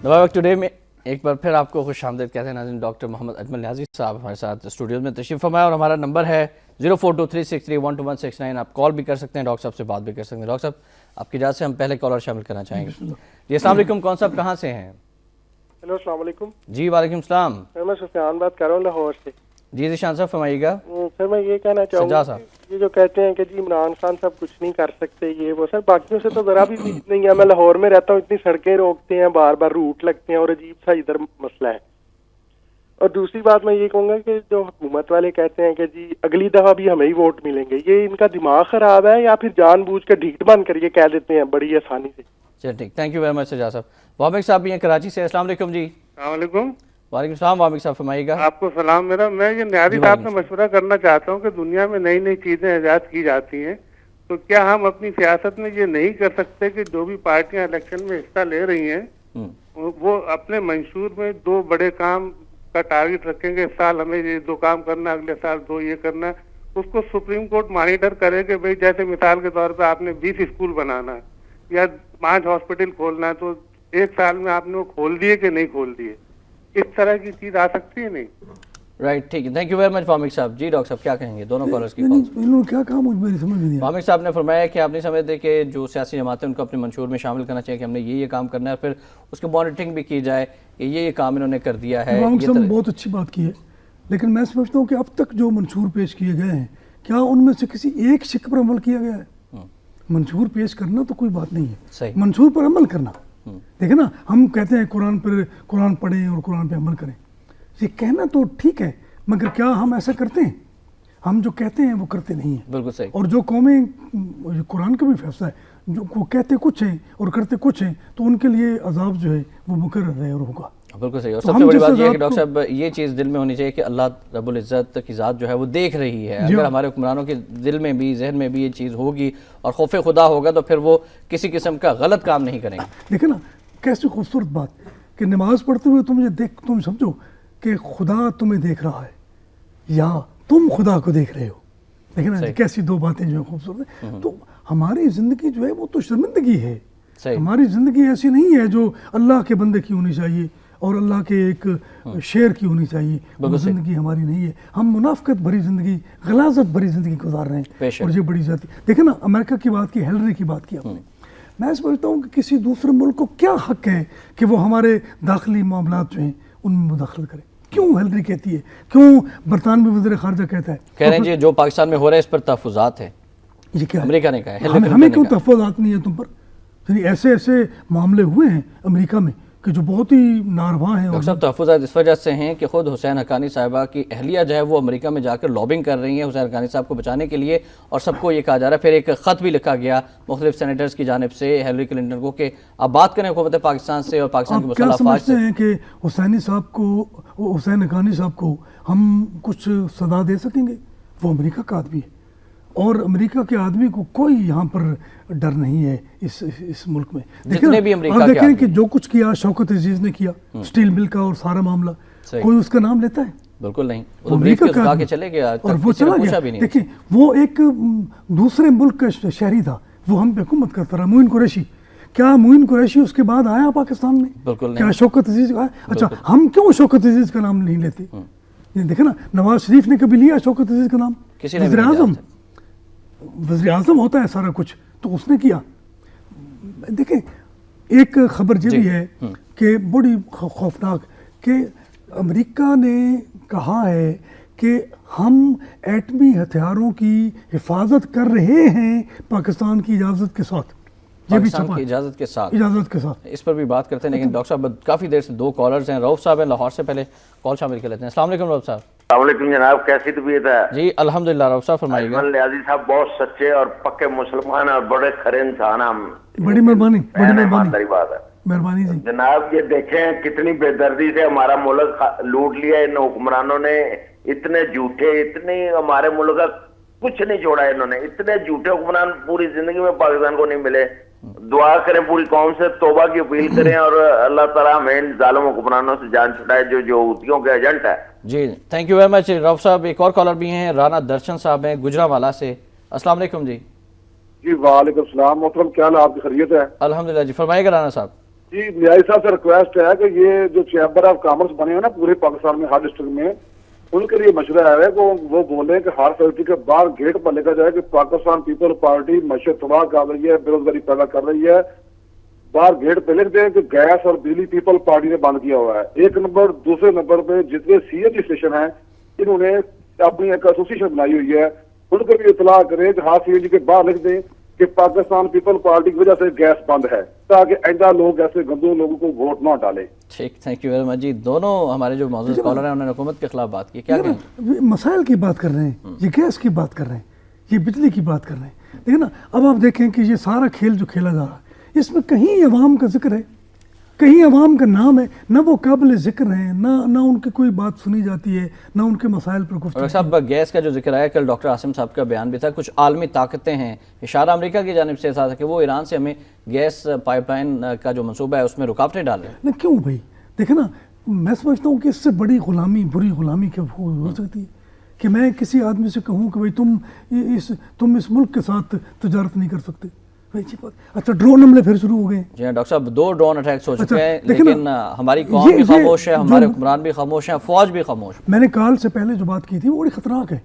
وقت ٹوڈے میں ایک بار پھر آپ کو خوش آمدید کہتے ہیں. ناظرین ڈاکٹر محمد اجمل نیازی صاحب ہمارے ساتھ اسٹوڈیوز میں تشریف فرمائے اور ہمارا نمبر ہے 0423631269. آپ کال بھی کر سکتے ہیں، ڈاکٹر صاحب سے بات بھی کر سکتے ہیں. ڈاکٹر صاحب آپ کی اجازت سے ہم پہلے کالر شامل کرنا چاہیں گے. جی السلام علیکم. کون صاحب کہاں سے ہیں؟ ہیلو السلام علیکم. جی وعلیکم السلام. میں سفیان بات کر رہا ہوں لاہور سے. جی ذیشان صاحب فرمائیے گا. سر میں یہ کہنا چاہوں گا یہ جو کہتے ہیں کہ جی عمران خان صاحب کچھ نہیں کر سکتے یہ وہ، سر باقیوں سے تو ذرا بھی نہیں ہے. میں لاہور میں رہتا ہوں، اتنی سڑکیں روکتے ہیں، بار بار روٹ لگتے ہیں اور عجیب سا ادھر مسئلہ ہے. اور دوسری بات میں یہ کہوں گا کہ جو حکومت والے کہتے ہیں کہ جی اگلی دفعہ بھی ہمیں ہی ووٹ ملیں گے، یہ ان کا دماغ خراب ہے یا پھر جان بوجھ کے ڈھیٹ بند کر یہ کہہ دیتے ہیں بڑی آسانی سے. چلیے ٹھیک، thank you very much Sajjad صاحب. وابق صاحب بھی ہیں کراچی سے. السلام علیکم. جی السلام علیکم. وعلیکم السلام. وابق صاحب فرمائیے گا. آپ کو سلام. میں یہ نیازی صاحب سے مشورہ کرنا چاہتا ہوں کہ دنیا میں نئی نئی چیزیں ایجاد کی جاتی ہیں تو کیا ہم اپنی سیاست میں یہ نہیں کر سکتے کہ جو بھی پارٹیاں الیکشن میں حصہ لے رہی ہیں وہ اپنے منشور میں 2 بڑے کام کا ٹارگٹ رکھیں گے، اس سال ہمیں یہ 2 کام کرنا، اگلے سال 2 یہ کرنا، اس کو سپریم کورٹ مانیٹر کرے کہ بھئی جیسے مثال کے طور پہ آپ نے 20 اسکول بنانا یا 5 ہاسپٹل کھولنا ہے تو 1 سال میں آپ نے وہ کھول دیے کہ نہیں کھول دیے، اس طرح کی چیز آ سکتی ہے نہیں؟ رائٹ، ٹھیک ہے، تھینک یو ویری مچ فامک صاحب. جی ڈاکٹر صاحب کیا کہیں گے دونوں کالرز کی؟ انہوں نے کیا کہا مجھے میری سمجھ نہیں آئی. فامک صاحب نے فرمایا کہ آپ نہیں سمجھتے کہ جو سیاسی جماعتیں ان کو اپنے منشور میں شامل کرنا چاہیے کہ ہم نے یہ کام کرنا ہے، پھر اس کی مانیٹرنگ بھی کی جائے کہ یہ کام انہوں نے کر دیا ہے. فامک صاحب نے بہت اچھی بات کی ہے، لیکن میں سمجھتا ہوں کہ اب تک جو منشور پیش کیے گئے ہیں کیا ان میں سے کسی ایک شق پر عمل کیا گیا ہے؟ منشور پیش کرنا تو کوئی بات نہیں ہے، منشور پر عمل کرنا. دیکھیں نا، ہم کہتے ہیں قرآن پڑھیں اور قرآن پہ عمل کریں، یہ کہنا تو ٹھیک ہے، مگر کیا ہم ایسا کرتے ہیں؟ ہم جو کہتے ہیں وہ کرتے نہیں ہیں. بالکل صحیح. اور جو قومیں، قرآن کا بھی فیصلہ ہے، جو وہ کہتے کچھ ہیں اور کرتے کچھ ہیں تو ان کے لیے عذاب جو ہے وہ مقرر ہے اور ہوگا. بالکل صحیح. اور سب سے بڑی بات یہ ہے کہ ڈاکٹر صاحب یہ چیز دل میں ہونی چاہیے کہ اللہ رب العزت کی ذات جو ہے وہ دیکھ رہی ہے. اگر ہمارے حکمرانوں کے دل میں بھی ذہن میں بھی یہ چیز ہوگی اور خوف خدا ہوگا تو پھر وہ کسی قسم کا غلط کام نہیں کریں گے. دیکھیں نا کیسی خوبصورت بات کہ نماز پڑھتے ہوئے تم سمجھو کہ خدا تمہیں دیکھ رہا ہے یا تم خدا کو دیکھ رہے ہو. دیکھیں نا کیسی 2 باتیں جو ہیں خوبصورت ہیں. تو ہماری زندگی جو ہے وہ تو شرمندگی ہے. ہماری زندگی ایسی نہیں ہے جو اللہ کے بندے کی ہونی چاہیے اور اللہ کے ایک شعر کی ہونی چاہیے. وہ زندگی ہماری نہیں ہے. ہم منافقت بھری زندگی، غلاظت بھری زندگی گزار رہے ہیں اور یہ بڑی ذاتی. دیکھیں نا امریکہ کی بات کی، ہیلری کی بات کی آپ نے. میں سمجھتا ہوں کہ کسی دوسرے ملک کو کیا حق ہے کہ وہ ہمارے داخلی معاملات جو ہیں ان میں مداخلت کرے. کیوں ہیلری کہتی ہے، کیوں برطانوی وزیر خارجہ کہتا ہے، کہہ رہے ہیں جی جو پاکستان میں ہو رہا ہے اس پر تحفظات ہیں. یہ کیا امریکہ نے کہا ہے، ہمیں کیوں تحفظات نہیں ہے تم پر؟ یعنی ایسے معاملے ہوئے ہیں امریکہ میں کہ جو بہت ہی ناروا ہیں. ڈاکٹر صاحب تحفظات اس وجہ سے ہیں کہ خود حسین حقانی صاحبہ کی اہلیہ جو ہے وہ امریکہ میں جا کر لابنگ کر رہی ہیں حسین حقانی صاحب کو بچانے کے لیے، اور سب کو یہ کہا جا رہا ہے. پھر ایک خط بھی لکھا گیا مختلف سینیٹرز کی جانب سے ہیلری کلنٹن کو کہ آپ بات کریں حکومت پاکستان سے اور پاکستان کی مسلح افواج سے. آپ کیا سمجھتے ہیں کہ حسین حقانی صاحب کو ہم کچھ سزا دے سکیں گے؟ وہ امریکہ کا آدمی ہے اور امریکہ کے آدمی کو کوئی یہاں پر ڈر نہیں ہے اس ملک میں. دیکھیں کہ جو کچھ کیا شوکت عزیز نے کیا، سٹیل مل کا اور سارا معاملہ، کوئی اس کا نام لیتا ہے؟ بالکل نہیں. امریکہ کا اور وہ چلا گیا. دیکھیں وہ ایک دوسرے ملک کا شہری تھا، وہ ہم پہ حکومت کرتا رہا. معین قریشی، کیا معین قریشی اس کے بعد آیا پاکستان میں؟ بالکل کیا شوکت عزیز آیا؟ اچھا ہم کیوں شوکت عزیز کا نام نہیں لیتے؟ دیکھیں نا نواز شریف نے کبھی لیا شوکت عزیز کا نام؟ وزیر اعظم ہوتا ہے سارا کچھ، تو اس نے کیا. دیکھیں ایک خبر یہ بھی ہے کہ بڑی خوفناک کہ امریکہ نے کہا ہے کہ ہم ایٹمی ہتھیاروں کی حفاظت کر رہے ہیں پاکستان کی اجازت کے ساتھ. پاکستان کی اجازت کے ساتھ اس پر بھی بات کرتے ہیں. لیکن ڈاکٹر صاحب کافی دیر سے 2 کالرز ہیں. رؤف صاحب ہیں لاہور سے، پہلے کال شامل کر لیتے ہیں. السلام علیکم رؤف صاحب. السلام علیکم جناب، کیسی طبیعت ہے؟ جی الحمدللہ. رؤف صاحب فرمائیے گا. نیازی صاحب بہت سچے اور پکے مسلمان اور بڑے کھرے انسان ہیں. بڑی مہربانی بات ہے. مہربانی جی. جناب یہ دیکھیں کتنی بے دردی سے ہمارا ملک لوٹ لیا ان حکمرانوں نے. اتنے جھوٹے، اتنی ہمارے ملک کا کچھ نہیں چھوڑا انہوں نے. اتنے جھوٹے حکمران پوری زندگی میں پاکستان کو نہیں ملے. دعا کریں پوری قوم سے، توبہ کی اپیل کریں اور اللہ تعالیٰ ہمیں ان ظالم حکمرانوں سے جان چھڑائے جو حوثیوں کے ایجنٹ ہے. جی تھینک یو ویری مچ رؤف صاحب. ایک اور کالر بھی ہیں رانا درشن صاحب ہیں گجرانوالہ سے. السلام علیکم جی. جی وعلیکم السلام محترم، کیا حال آپ کی خیریت ہے؟ الحمدللہ جی. فرمائیے گا رانا صاحب. جی نیازی صاحب سے ریکویسٹ ہے کہ یہ جو چیمبر آف کامرس بنے ہیں نا پورے پاکستان میں ہر ڈسٹرکٹ میں، ان کے لیے مشورہ ہے کہ وہ بولیں کہ ہر فیکٹری کے باہر گیٹ پر لکھا جائے کہ پاکستان پیپل پارٹی معیشت تباہ کر رہی ہے، بے روزگاری پیدا کر رہی ہے. باہر گیٹ پہ لکھ دیں کہ گیس اور بجلی پیپل پارٹی نے بند کیا ہوا ہے. 1 نمبر. دوسرے نمبر پہ جتنے سی این جی اسٹیشن ہیں انہوں نے اپنی ایک ایسوسیشن بنائی ہوئی ہے، ان کو بھی اطلاع کریں کہ ہر سی این جی کے باہر لکھ دیں کہ پاکستان پیپل پارٹی کی وجہ سے گیس بند ہے، تاکہ آئندہ لوگ ایسے گندوں لوگوں کو ووٹ نہ ڈالیں. ٹھیک، تھینک یو ویری مچ جی. دونوں ہمارے جو موجود کالر ہیں انہوں نے حکومت کے خلاف بات کی. کیا کہیں؟ مسائل کی بات کر رہے ہیں، یہ گیس کی بات کر رہے ہیں، یہ بجلی کی بات کر رہے ہیں. دیکھیں نا اب آپ دیکھیں کہ یہ سارا کھیل جو کھیلا جا رہا ہے اس میں کہیں عوام کا ذکر ہے؟ کہیں عوام کا نام ہے نہ وہ قابل ذکر ہیں، نہ ان کی کوئی بات سنی جاتی ہے، نہ ان کے مسائل پر گفتگو۔ ڈاکٹر صاحب گیس کا جو ذکر آیا کل ڈاکٹر عاصم صاحب کا بیان بھی تھا، کچھ عالمی طاقتیں ہیں، اشارہ امریکہ کی جانب سے تھا کہ وہ ایران سے ہمیں گیس پائپ لائن کا جو منصوبہ ہے اس میں رکاوٹیں ڈال رہے ہیں۔ نہ کیوں بھائی، دیکھیں نا، میں سمجھتا ہوں کہ اس سے بڑی غلامی، بری غلامی کیا ہو سکتی ہے کہ میں کسی آدمی سے کہوں کہ بھائی تم اس ملک کے ساتھ تجارت نہیں کر سکتے۔ اچھا ڈرون حملے پھر شروع ہو گئے۔ جی ہاں ڈاکٹر صاحب 2 ڈرون اٹیکس ہو چکے ہیں، لیکن ہماری قوم بھی خاموش ہے، ہمارے حکمران بھی خاموش ہیں، فوج بھی خاموش ہے۔ میں نے کال سے پہلے جو بات کی تھی وہ بڑی خطرناک ہے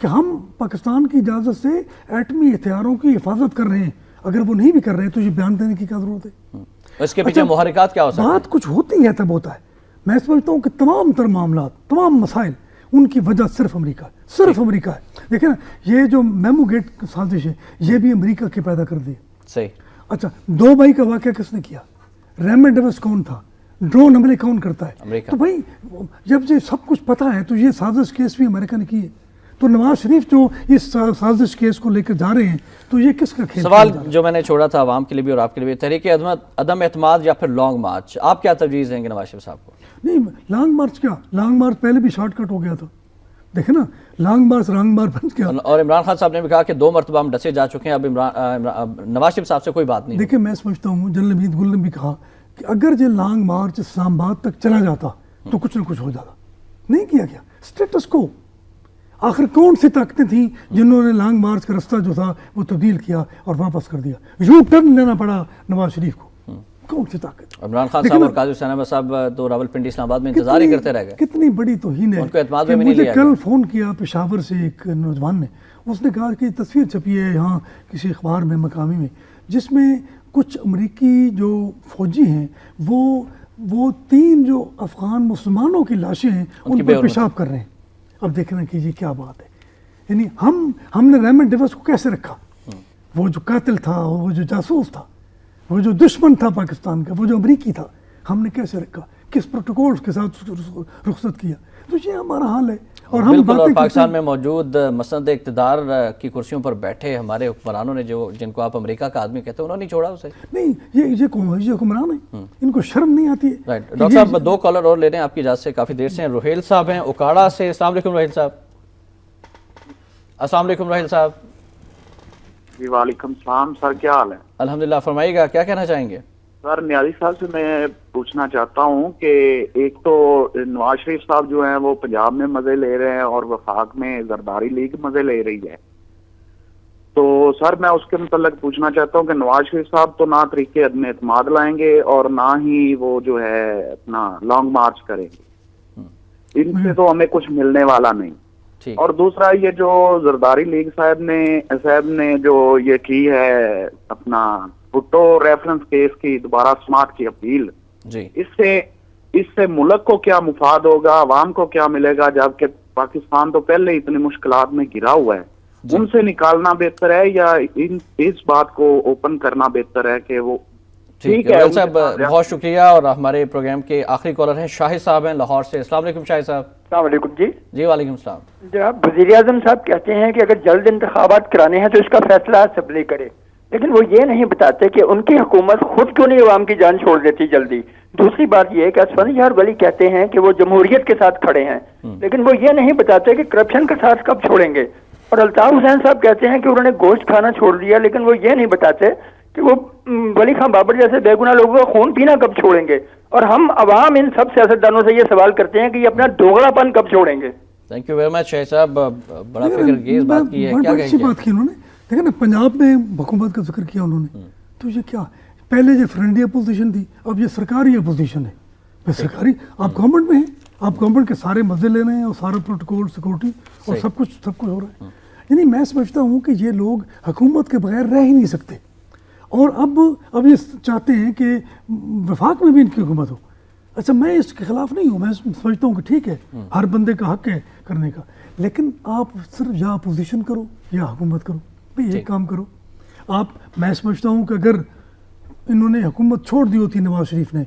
کہ ہم پاکستان کی اجازت سے ایٹمی ہتھیاروں کی حفاظت کر رہے ہیں، اگر وہ نہیں بھی کر رہے تو یہ بیان دینے کی کیا ضرورت ہے؟ اس کے پیچھے محرکات کیا ہو سکتے ہیں؟ بات کچھ ہوتی ہے تب ہوتا ہے۔ میں سمجھتا ہوں کہ تمام تر معاملات، تمام مسائل، ان کی وجہ صرف امریکہ ہے، صرف امریکہ ہے۔ دیکھیں نا، یہ جو میمو گیٹ سازش ہے یہ بھی امریکہ کے پیدا کر دی۔ صحیح۔ اچھا 2 مئی کا واقعہ کس نے کیا؟ ریمنڈ ڈیوس کون تھا؟ ڈرون حملے کون کرتا ہے؟ امریکہ۔ تو بھائی جب یہ سب کچھ پتہ ہے تو یہ سازش کیس بھی امریکہ نے کی ہے، تو نواز شریف جو اس سازش کیس کو لے کر جا رہے ہیں تو یہ کس کا کھیل؟ سوال جو میں نے چھوڑا تھا عوام کے لیے بھی اور آپ کے لیے بھی، تحریک عدم اعتماد یا پھر لانگ مارچ، آپ کیا تجویز دیں گے نواز شریف صاحب کو؟ نہیں، لانگ مارچ کیا، لانگ مارچ پہلے بھی شارٹ کٹ ہو گیا تھا، دیکھیں نا، لانگ مارچ رانگ مارچ بن گیا۔ اور عمران خان صاحب نے بھی کہا کہ 2 مرتبہ ہم ڈسے جا چکے ہیں، اب نواز شریف صاحب سے کوئی بات نہیں۔ دیکھیں میں سمجھتا ہوں جنرل حمید گل نے بھی کہا کہ اگر یہ لانگ مارچ اسلام آباد تک چلا جاتا تو کچھ نہ کچھ ہو جاتا، نہیں کیا گیا۔ اسٹیٹس کو آخر کون سی طاقتیں تھیں جنہوں نے لانگ مارچ کا رستہ جو تھا وہ تبدیل کیا اور واپس کر دیا؟ یو ٹرن لینا پڑا نواز شریف کو، کون سی طاقت؟ عمران خان صاحب اور قاضی حسین احمد صاحب تو راولپنڈی اسلام آباد میں انتظار ہی کرتے رہ گئے۔ کتنی بڑی توہین ہے ان کو اعتماد کہ میں نہیں مجھے لیا کل فون کیا پشاور سے ایک نوجوان نے، اس نے کہا کہ تصویر چھپی ہے یہاں کسی اخبار میں مقامی میں، جس میں کچھ امریکی جو فوجی ہیں وہ 3 جو افغان مسلمانوں کی لاشیں ہیں ان پر پیشاب کر رہے ہیں۔ اب دیکھنا کہ یہ کیا بات ہے، یعنی ہم نے ریمنڈ ڈیوس کو کیسے رکھا؟ وہ جو قاتل تھا، وہ جو جاسوس تھا، وہ جو دشمن تھا پاکستان کا، وہ جو امریکی تھا، ہم نے کیسے رکھا؟ کس پروٹوکولز کے ساتھ رخصت کیا؟ تو یہ ہمارا حال ہے۔ اور ہم بالکل، اور پاکستان میں موجود مسند اقتدار کی کرسیوں پر بیٹھے ہمارے حکمرانوں نے جن کو آپ امریکہ کا آدمی کہتے ہیں، انہوں نے نہیں چھوڑا اسے۔ نہیں، یہ کون ہے؟ یہ حکمران ہیں، ان کو شرم نہیں آتی ہے؟ رائٹ ڈاکٹر صاحب 2 کالر اور لے رہے ہیں آپ کی اجازت سے، کافی دیر سے ہیں۔ روہیل صاحب ہیں اکاڑا سے۔ السلام علیکم روہیل صاحب۔ السلام علیکم روہیل صاحب۔ جی وعلیکم السلام سر، کیا حال ہے؟ الحمدللہ، فرمائیے گا کیا کہنا چاہیں گے؟ سر نیازی صاحب سے میں پوچھنا چاہتا ہوں کہ ایک تو نواز شریف صاحب جو ہیں وہ پنجاب میں مزے لے رہے ہیں اور وفاق میں زرداری لیگ مزے لے رہی ہے، تو سر میں اس کے متعلق پوچھنا چاہتا ہوں کہ نواز شریف صاحب تو نہ طریقے عدم اعتماد لائیں گے اور نہ ہی وہ جو ہے اپنا لانگ مارچ کریں گے، ان سے تو ہمیں کچھ ملنے والا نہیں۔ اور دوسرا یہ جو زرداری لیگ صاحب نے جو یہ کی ہے اپنا بھٹو ریفرنس کیس کی دوبارہ سماعت کی اپیل، اس سے ملک کو کیا مفاد ہوگا، عوام کو کیا ملے گا، جبکہ پاکستان تو پہلے اتنی مشکلات میں گھرا ہوا ہے؟ ان سے نکالنا بہتر ہے یا اس بات کو اوپن کرنا بہتر ہے کہ وہ ٹھیک ہے؟ صاحب بہت شکریہ، اور ہمارے پروگرام کے آخری کالر ہیں شاہد صاحب ہیں لاہور سے۔ السلام علیکم شاہد صاحب۔ السلام علیکم۔ جی وعلیکم السلام۔ جناب وزیر اعظم صاحب کہتے ہیں کہ اگر جلد انتخابات کرانے ہیں تو اس کا فیصلہ اسمبلی کرے، لیکن وہ یہ نہیں بتاتے کہ ان کی حکومت خود کیوں نہیں عوام کی جان چھوڑ دیتی جلدی۔ دوسری بات یہ ہے کہ اسفندیار ولی کہتے ہیں کہ وہ جمہوریت کے ساتھ کھڑے ہیں، لیکن وہ یہ نہیں بتاتے کہ کرپشن کا ساتھ کب چھوڑیں گے۔ اور الطاف حسین صاحب کہتے ہیں کہ انہوں نے گوشت کھانا چھوڑ دیا، لیکن وہ یہ نہیں بتاتے کہ وہ ولی خان بابر جیسے بے گناہ لوگوں کا خون پینا کب چھوڑیں گے۔ اور ہم عوام ان سب سیاستدانوں سے یہ سوال کرتے ہیں کہ یہ اپنا دوغلا پن کب چھوڑیں گے۔ تھینک یو ویری مچ شاہد صاحب، بڑا فکر انگیز بات کی ہے، کیا کہیں گے؟ بات کی انہوں نے، دیکھیں نا پنجاب میں حکومت کا ذکر کیا انہوں نے، تو یہ کیا پہلے یہ فرینڈلی اپوزیشن تھی، اب یہ سرکاری اپوزیشن ہے۔ سرکاری آپ گورنمنٹ میں ہیں، آپ گورنمنٹ کے سارے مزے لے رہے ہیں اور سارا پروٹوکول سیکورٹی اور سب کچھ ہو رہا ہے۔ یعنی میں سمجھتا ہوں کہ یہ لوگ حکومت کے بغیر رہ ہی نہیں سکتے، اور اب یہ چاہتے ہیں کہ وفاق میں بھی ان کی حکومت ہو۔ اچھا میں اس کے خلاف نہیں ہوں، میں سمجھتا ہوں کہ ٹھیک ہے ہر بندے کا حق ہے کرنے کا، لیکن آپ صرف یا اپوزیشن کرو یا حکومت کرو، بھئی ایک کام کرو آپ۔ میں سمجھتا ہوں کہ اگر انہوں نے حکومت چھوڑ دی ہوتی نواز شریف نے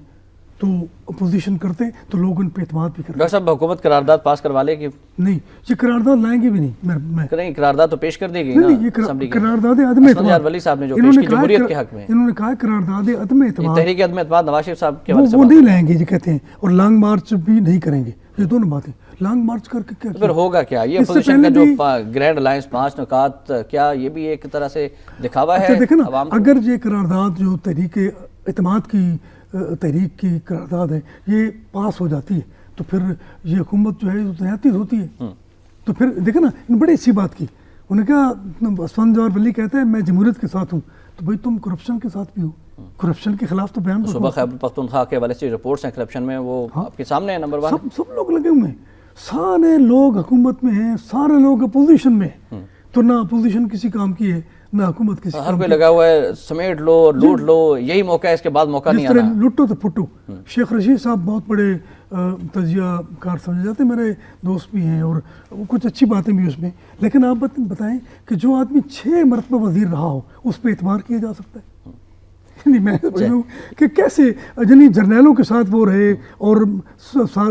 تو اپوزیشن کرتے ہیں تو لوگ ان پہ اعتماد بھی کرتے ہیں. ڈاکٹر صاحب حکومت قرارداد پاس کروا لے کہ نہیں یہ قرارداد لائیں گے بھی نہیں. میں کریں قرارداد تو پیش کر دی گئی نہیں یہ قرارداد عدم اعتماد ولی صاحب نے جو پیش کی جمہوریت کے حق میں, انہوں نے کہا قرارداد عدم اعتماد, تحریک عدم اعتماد نواز شریف صاحب کے حوالے سے وہ نہیں لائیں گے یہ کہتے ہیں, اور لانگ مارچ بھی نہیں کریں گے. یہ دونوں باتیں لانگ مارچ کر کے کیا پھر ہوگا کیا یہ اپوزیشن کا جو گرینڈ الائنس 5 نکات, کیا یہ بھی ایک طرح سے دکھاوا ہے دیکھیں نا عوام کو؟ اگر یہ قرارداد جو تحریک اعتماد کی تحریک کی قرارداد ہے یہ پاس ہو جاتی ہے تو پھر یہ حکومت جو ہے نہایت ہوتی ہے. تو پھر دیکھیں نا ان بڑی اچھی بات کی, انہوں نے کہا اسفند جوہر ولی کہتا ہے میں جمہوریت کے ساتھ ہوں, تو بھائی تم کرپشن کے ساتھ بھی ہو, کرپشن کے خلاف تو بیان صبح خیبر پختونخوا کے حوالے سے رپورٹس ہیں کرپشن میں, وہ آپ کے سامنے ہے نمبر 1. سب لوگ لگے ہوئے ہیں, سارے لوگ حکومت میں ہیں, سارے لوگ اپوزیشن میں ہیں, تو نہ اپوزیشن کسی کام کی ہے نہ حکومت کسی ہر کوئی لگا ہوا ہے سمیٹ لو لوٹ لو, یہی موقع ہے, اس کے بعد موقع نہیں آنا. لٹو تو پھٹو. شیخ رشید صاحب بہت بڑے تجزیہ کار سمجھے جاتے ہیں, میرے دوست بھی ہیں اور کچھ اچھی باتیں بھی اس میں, لیکن آپ بتائیں کہ جو آدمی 6 مرتبہ وزیر رہا ہو اس پہ اعتبار کیا جا سکتا ہے؟ میں سمجھتا ہوں کہ کیسے یعنی جرنیلوں کے ساتھ وہ رہے اور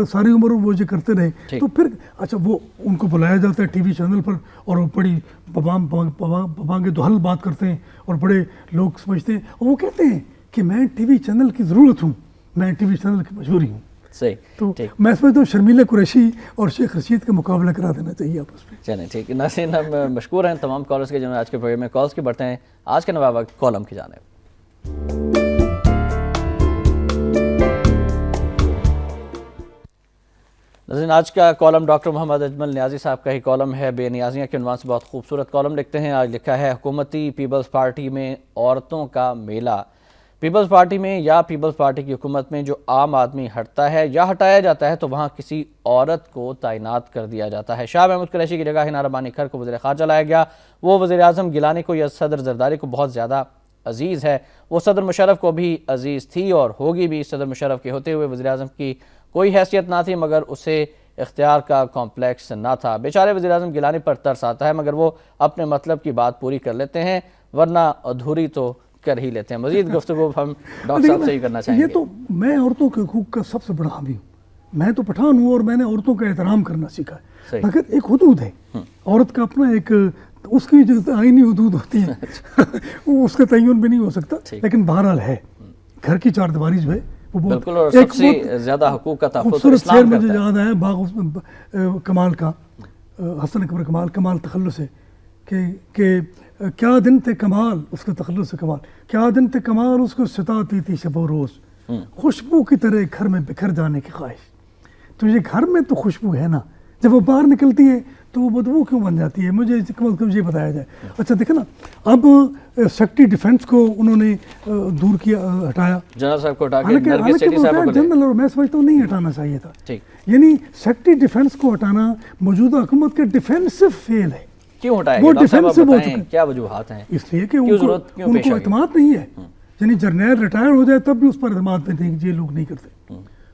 ساری عمر وہ یہ کرتے رہے, تو پھر اچھا وہ ان کو بلایا جاتا ہے ٹی وی چینل پر اور وہ بڑی پبانگ دہل بات کرتے ہیں اور بڑے لوگ سمجھتے ہیں, اور وہ کہتے ہیں کہ میں ٹی وی چینل کی ضرورت ہوں, میں ٹی وی چینل کی مشہوری ہوں. صحیح, تو میں سمجھتا ہوں شرمیلا قریشی اور شیخ رشید کا مقابلہ کرا دینا چاہیے آپس میں. چلیں ٹھیک ہے ناظرین, ہم مشکور ہیں تمام کالرز کے جنہوں نے آج کے پروگرام میں کالز کی. بڑھتے ہیں آج کے نواب کالم کی جانب. ناظرین آج کا کالم ڈاکٹر محمد اجمل نیازی صاحب کا ہی کالم ہے. بے نیازیاں کے عنوان سے بہت خوبصورت کالم لکھتے ہیں. آج لکھا ہے حکومتی پیپلز پارٹی میں عورتوں کا میلہ. پیپلز پارٹی میں یا پیپلز پارٹی کی حکومت میں جو عام آدمی ہٹتا ہے یا ہٹایا جاتا ہے تو وہاں کسی عورت کو تعینات کر دیا جاتا ہے. شاہ محمود قریشی کی جگہ ہنا ربانی کھر کو وزیر خارجہ لایا گیا. وہ وزیر اعظم گیلانی کو یا صدر زرداری کو بہت زیادہ عزیز ہے. وہ صدر مشرف کو بھی عزیز تھی اور ہوگی بھی. صدر مشرف کے ہوتے ہوئے وزیر اعظم کی کوئی حیثیت نہ تھی, مگر اسے اختیار کا کمپلیکس نہ تھا. بیچارے وزیر اعظم گیلانی پر ترس آتا ہے, مگر وہ اپنے مطلب کی بات پوری کر لیتے ہیں, ورنہ ادھوری تو کر ہی لیتے ہیں. مزید گفتگو ہم ڈاکٹر صاحب سے ہی کرنا چاہیں گے. یہ تو میں عورتوں کے حقوق کا سب سے بڑا حامی ہوں. میں تو پٹھان ہوں اور میں نے عورتوں کا احترام کرنا سیکھا ہے, مگر ایک حدود ہے. عورت کا اپنا ایک اس کی جو آئینی حدود ہوتی ہیں وہ اس کا تعین بھی نہیں ہو سکتا, لیکن بہرحال ہے. گھر کی 4 دیواری جو ہے وہ بالکل, اور سب سے زیادہ حقوق کا تحفظ خوبصورت شعر مجھے یاد آیا باغ کمال کا, حسن اکبر کمال تخلص ہے کہ کیا دن تھے کمال اس کا تخلص سے کمال, کیا دن تھے کمال اس کو ستاتی تھی شب و روز, خوشبو کی طرح گھر میں بکھر جانے کی خواہش. تو یہ گھر میں تو خوشبو ہے نا, جب وہ باہر نکلتی ہے تو وہ بدبو کیوں بن جاتی ہے, مجھے کم از کم یہ بتایا جائے. اچھا دیکھیں نا, اب سیکٹری ڈیفنس کو انہوں نے دور کیا, ہٹایا. جنرل صاحب کو ہٹا کے نرگس سیٹھی صاحب کو جنرل, اور میں سمجھتا ہوں نہیں ہٹانا چاہیے تھا. یعنی سیکٹری ڈیفنس کو ہٹانا موجودہ حکومت کا ڈیفینسو فیل ہے. کیوں ہٹایا گیا ڈاکٹر صاحب, آپ بتائیں کیا وجوہات ہیں؟ اس لیے کہ ان کو اعتماد نہیں ہے. یعنی جرنیل ریٹائر ہو جائے تب بھی اس پر اعتماد نہیں ہے, یہ لوگ نہیں کرتے.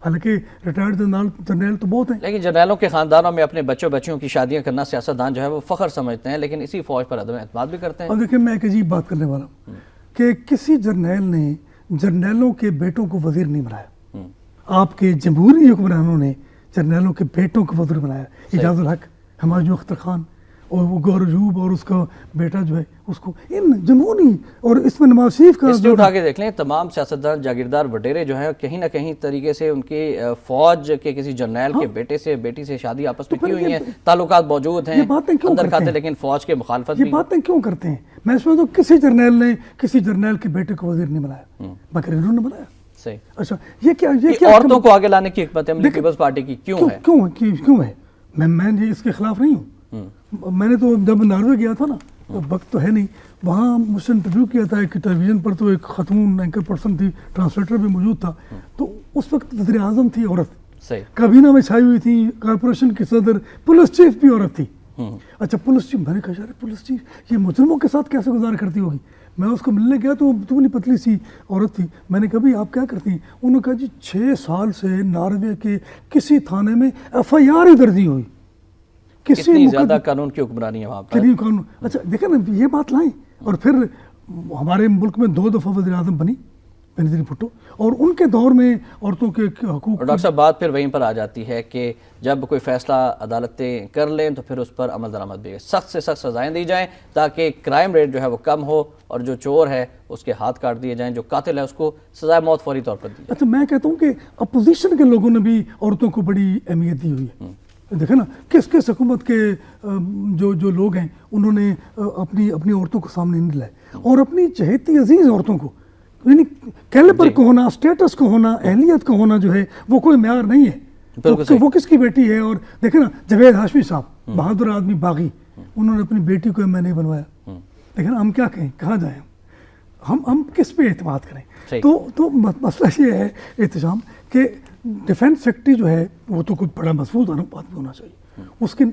حالانکہ ریٹائرڈ جرنیل تو بہت ہیں, لیکن جرنیلوں کے خاندانوں میں اپنے بچوں کی شادیاں کرنا سیاستدان جو ہے وہ فخر سمجھتے ہیں, لیکن اسی فوج پر عدم اعتماد بھی کرتے ہیں. اور دیکھیں میں ایک عجیب بات کرنے والا ہوں کہ کسی جرنیل نے جرنیلوں کے بیٹوں کو وزیر نہیں بنایا. آپ کے جمہوری حکمرانوں نے جرنیلوں کے بیٹوں کو وزیر بنایا. اعجاز الحق, ہمایوں اختر خان اور وہ گور ایوب اور اس کا بیٹا جو ہے اس کو ان جمہوری, اور اس میں نواز شریف کا ہسٹری اٹھا کے دیکھ لیں, تمام سیاستدان جاگیردار وڈیرے جو ہیں کہیں نہ کہیں طریقے سے ان کے فوج کے کسی جرنیل کے بیٹے سے بیٹی سے شادی آپس میں کی ہوئی ہیں, تعلقات موجود ہیں اندر کھاتے, لیکن فوج کے مخالفت بھی. یہ باتیں کیوں کرتے ہیں؟ میں سمجھتا ہوں کسی جرنیل نے کسی جرنیل کے بیٹے کو وزیر نہیں بنایا, مگر انہوں نے بنایا. صحیح. اچھا یہ کیا عورتوں کو آگے لانے کی حکمت عملی پیپلز پارٹی کی کیوں ہے؟ میں اس کے خلاف نہیں ہوں. میں نے تو جب ناروے گیا تھا نا, تو وقت تو ہے نہیں, وہاں مجھ سے انٹرویو کیا تھا کہ ٹیلی ویژن پر, تو ایک خاتون اینکر پرسن تھی, ٹرانسلیٹر بھی موجود تھا. تو اس وقت وزیر اعظم تھی عورت, کابینہ میں چھائی ہوئی تھی, کارپوریشن کی صدر, پولیس چیف بھی عورت تھی. اچھا پولیس چیف, میں نے کہا یار پولیس چیف یہ مجرموں کے ساتھ کیسے گزارا کرتی ہوگی. میں اس کو ملنے گیا تو وہ پتلی سی عورت تھی. میں نے کہا بھائی آپ کیا کرتی ہیں؟ انہوں نے کہا جی 6 سال سے ناروے کے کسی تھانے میں FIR ہی درج نہیں ہوئی. کتنی زیادہ قانون کی حکمرانی ہے وہاں پر. اچھا دیکھیں نا, یہ بات لائیں. اور پھر ہمارے ملک میں 2 دفعہ وزیر اعظم بنی, بینظیر بھٹو, اور ان کے دور میں عورتوں کے حقوق. اور ڈاکٹر صاحب بات پھر وہیں پر آ جاتی ہے کہ جب کوئی فیصلہ عدالتیں کر لیں تو پھر اس پر عمل درآمد بھی سخت سے سخت سزائیں دی جائیں تاکہ کرائم ریٹ جو ہے وہ کم ہو, اور جو چور ہے اس کے ہاتھ کاٹ دیے جائیں, جو قاتل ہے اس کو سزائے موت فوری طور پر دی جائے. اچھا, میں کہتا ہوں کہ اپوزیشن کے لوگوں نے بھی عورتوں کو بڑی اہمیت دی ہوئی ہے. دیکھیں نا کس کس حکومت کے جو لوگ ہیں انہوں نے اپنی عورتوں کو سامنے نہیں لائے, اور اپنی چہیتی عزیز عورتوں کو, یعنی کیلیبر کو ہونا, اسٹیٹس کو ہونا, اہلیت کو ہونا جو ہے وہ کوئی معیار نہیں ہے. وہ کس کی بیٹی ہے. اور دیکھیں نا جاوید ہاشمی صاحب, بہادر آدمی, باغی, انہوں نے اپنی بیٹی کو میں نہیں بنوایا. دیکھیں نا ہم کیا کہیں, کہاں جائیں ہم کس پہ اعتماد کریں. تو مسئلہ یہ ہے احتشام کہ ڈیفینس سیکٹری جو ہے وہ تو کچھ بڑا مضبوط آدمی ہونا چاہیے. اس کی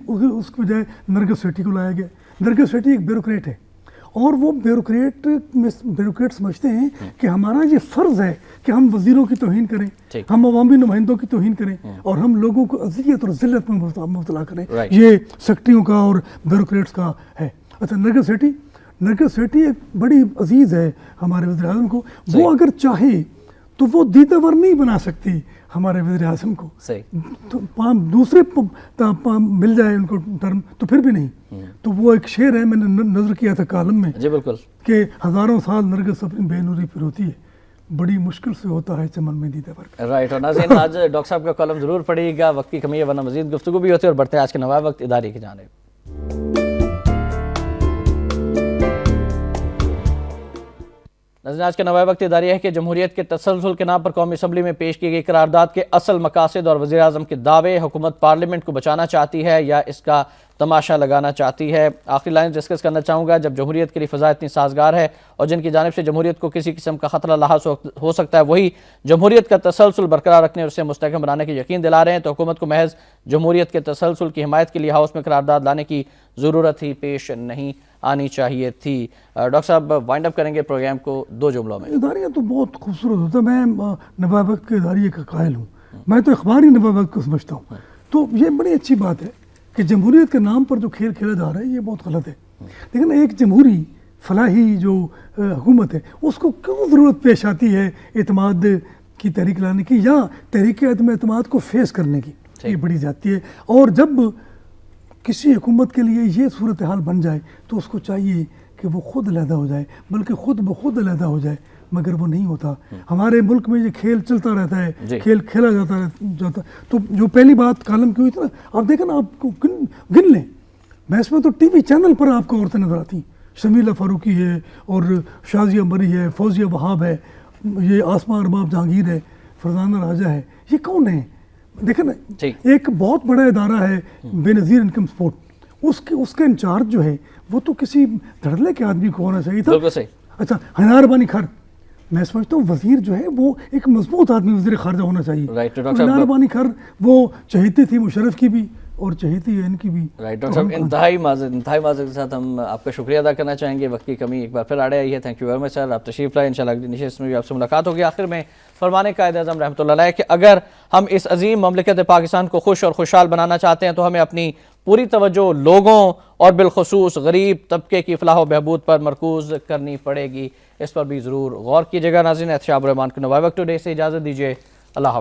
بجائے نرگس سیٹھی کو لایا گیا. نرگس سیٹھی ایک بیوروکریٹ ہے, اور وہ بیوروکریٹ سمجھتے ہیں کہ ہمارا یہ فرض ہے کہ ہم وزیروں کی توہین کریں, ہم عوامی نمائندوں کی توہین کریں, اور ہم لوگوں کو اذیت اور ذلت میں مبتلا کریں. یہ سیکٹریوں کا اور بیوروکریٹس کا ہے. اچھا, نرگس سیٹھی ایک بڑی عزیز ہے ہمارے وزیر اعظم کو. وہ اگر چاہے تو وہ دیدہ ور نہیں بنا سکتی ہمارے وزیر اعظم کو. تو دوسرے مل جائے ان کو ٹرم تو پھر بھی نہیں. تو وہ ایک شعر ہے, میں نے نظر کیا تھا کالم میں, جی بالکل, کہ ہزاروں سال نرگس اپنی بے نوری پہ روتی ہے, بڑی مشکل سے ہوتا ہے چمن میں دیدہ ور. رائٹ. اور ناظرین آج ڈاکٹر صاحب کا کالم ضرور پڑھیے گا, وقت کی کمی ہے ورنہ مزید گفتگو بھی ہوتی ہے. اور بڑھتے ہیں آج کے نوائے وقت ادارے کی جانب. ناظرین آج کا نوائے وقت اداری ہے کہ جمہوریت کے تسلسل کے نام پر قومی اسمبلی میں پیش کی گئی قرارداد کے اصل مقاصد اور وزیر اعظم کے دعوے, حکومت پارلیمنٹ کو بچانا چاہتی ہے یا اس کا تماشا لگانا چاہتی ہے. آخری لائن ڈسکس کرنا چاہوں گا. جب جمہوریت کے لیے فضا اتنی سازگار ہے اور جن کی جانب سے جمہوریت کو کسی قسم کا خطرہ لاحق ہو سکتا ہے وہی جمہوریت کا تسلسل برقرار رکھنے اور اسے مستحکم بنانے کی یقین دلا رہے ہیں, تو حکومت کو محض جمہوریت کے تسلسل کی حمایت کے لیے ہاؤس میں قرارداد لانے کی ضرورت ہی پیش نہیں آنی چاہیے تھی. ڈاکٹر صاحب وائنڈ اپ کریں گے پروگرام کو 2 جملوں میں. اداریہ تو بہت خوبصورت ہوتا ہے. میں نوائے وقت کے اداریہ کا قائل ہوں. میں تو اخباری نوائے وقت کو سمجھتا ہوں. تو یہ بڑی اچھی بات ہے کہ جمہوریت کے نام پر جو کھیل کھیلا جا رہا ہے یہ بہت غلط ہے. لیکن ایک جمہوری فلاحی جو حکومت ہے اس کو کیوں ضرورت پیش آتی ہے اعتماد کی تحریک لانے کی یا تحریک عدم اعتماد کو فیس کرنے کی؟ یہ بڑی زیادتی ہے. اور جب کسی حکومت کے لیے یہ صورتحال بن جائے تو اس کو چاہیے کہ وہ خود علیحدہ ہو جائے, بلکہ خود بخود علیحدہ ہو جائے, مگر وہ نہیں ہوتا. ہمارے ملک میں یہ کھیل چلتا رہتا ہے, کھیل کھیلا جاتا. تو جو پہلی بات کالم کی ہوئی تھی نا, آپ دیکھیں نا, آپ کو گن لیں, میں اس میں تو ٹی وی چینل پر آپ کو عورتیں نظر آتی ہیں. شمیلہ فاروقی ہے, اور شازیہ مری ہے, فوزیہ وہاب ہے, یہ آسماں ارباب جہانگیر ہے, فرزانہ راجہ ہے. یہ کون ہیں؟ دیکھیں نا, ایک بہت بڑا ادارہ ہے بے نظیر انکم سپورٹ, اس کے انچارج جو ہے وہ تو کسی دھڑلے کے آدمی کو ہونا چاہیے تھا. اچھا, حنار بانی خر, میں سمجھتا ہوں وزیر جو ہے وہ ایک مضبوط آدمی وزیر خارجہ ہونا چاہیے. حنار بانی خر وہ چہیتی تھی مشرف کی بھی اور چہیتی ہے ان کی بھی. رائٹ ڈاکٹر صاحب, انتہائی معذرت کے ساتھ ہم آپ کا شکریہ ادا کرنا چاہیں گے. وقت کی کمی ایک بار پھر آڑے آئی ہے. تھینک یو ویری مچ سر, آپ تشریف لائیں. انشاءاللہ اگلی نشست میں بھی آپ سے ملاقات ہوگی. آخر میں فرمان قائد اعظم رحمۃ اللہ علیہ کہ اگر ہم اس عظیم مملکت پاکستان کو خوش اور خوشحال بنانا چاہتے ہیں تو ہمیں اپنی پوری توجہ لوگوں اور بالخصوص غریب طبقے کی فلاح و بہبود پر مرکوز کرنی پڑے گی. اس پر بھی ضرور غور کیجیے گا. ناظرین, احتشام الرحمان کو نوائے وقت ٹوڈے سے اجازت دیجیے.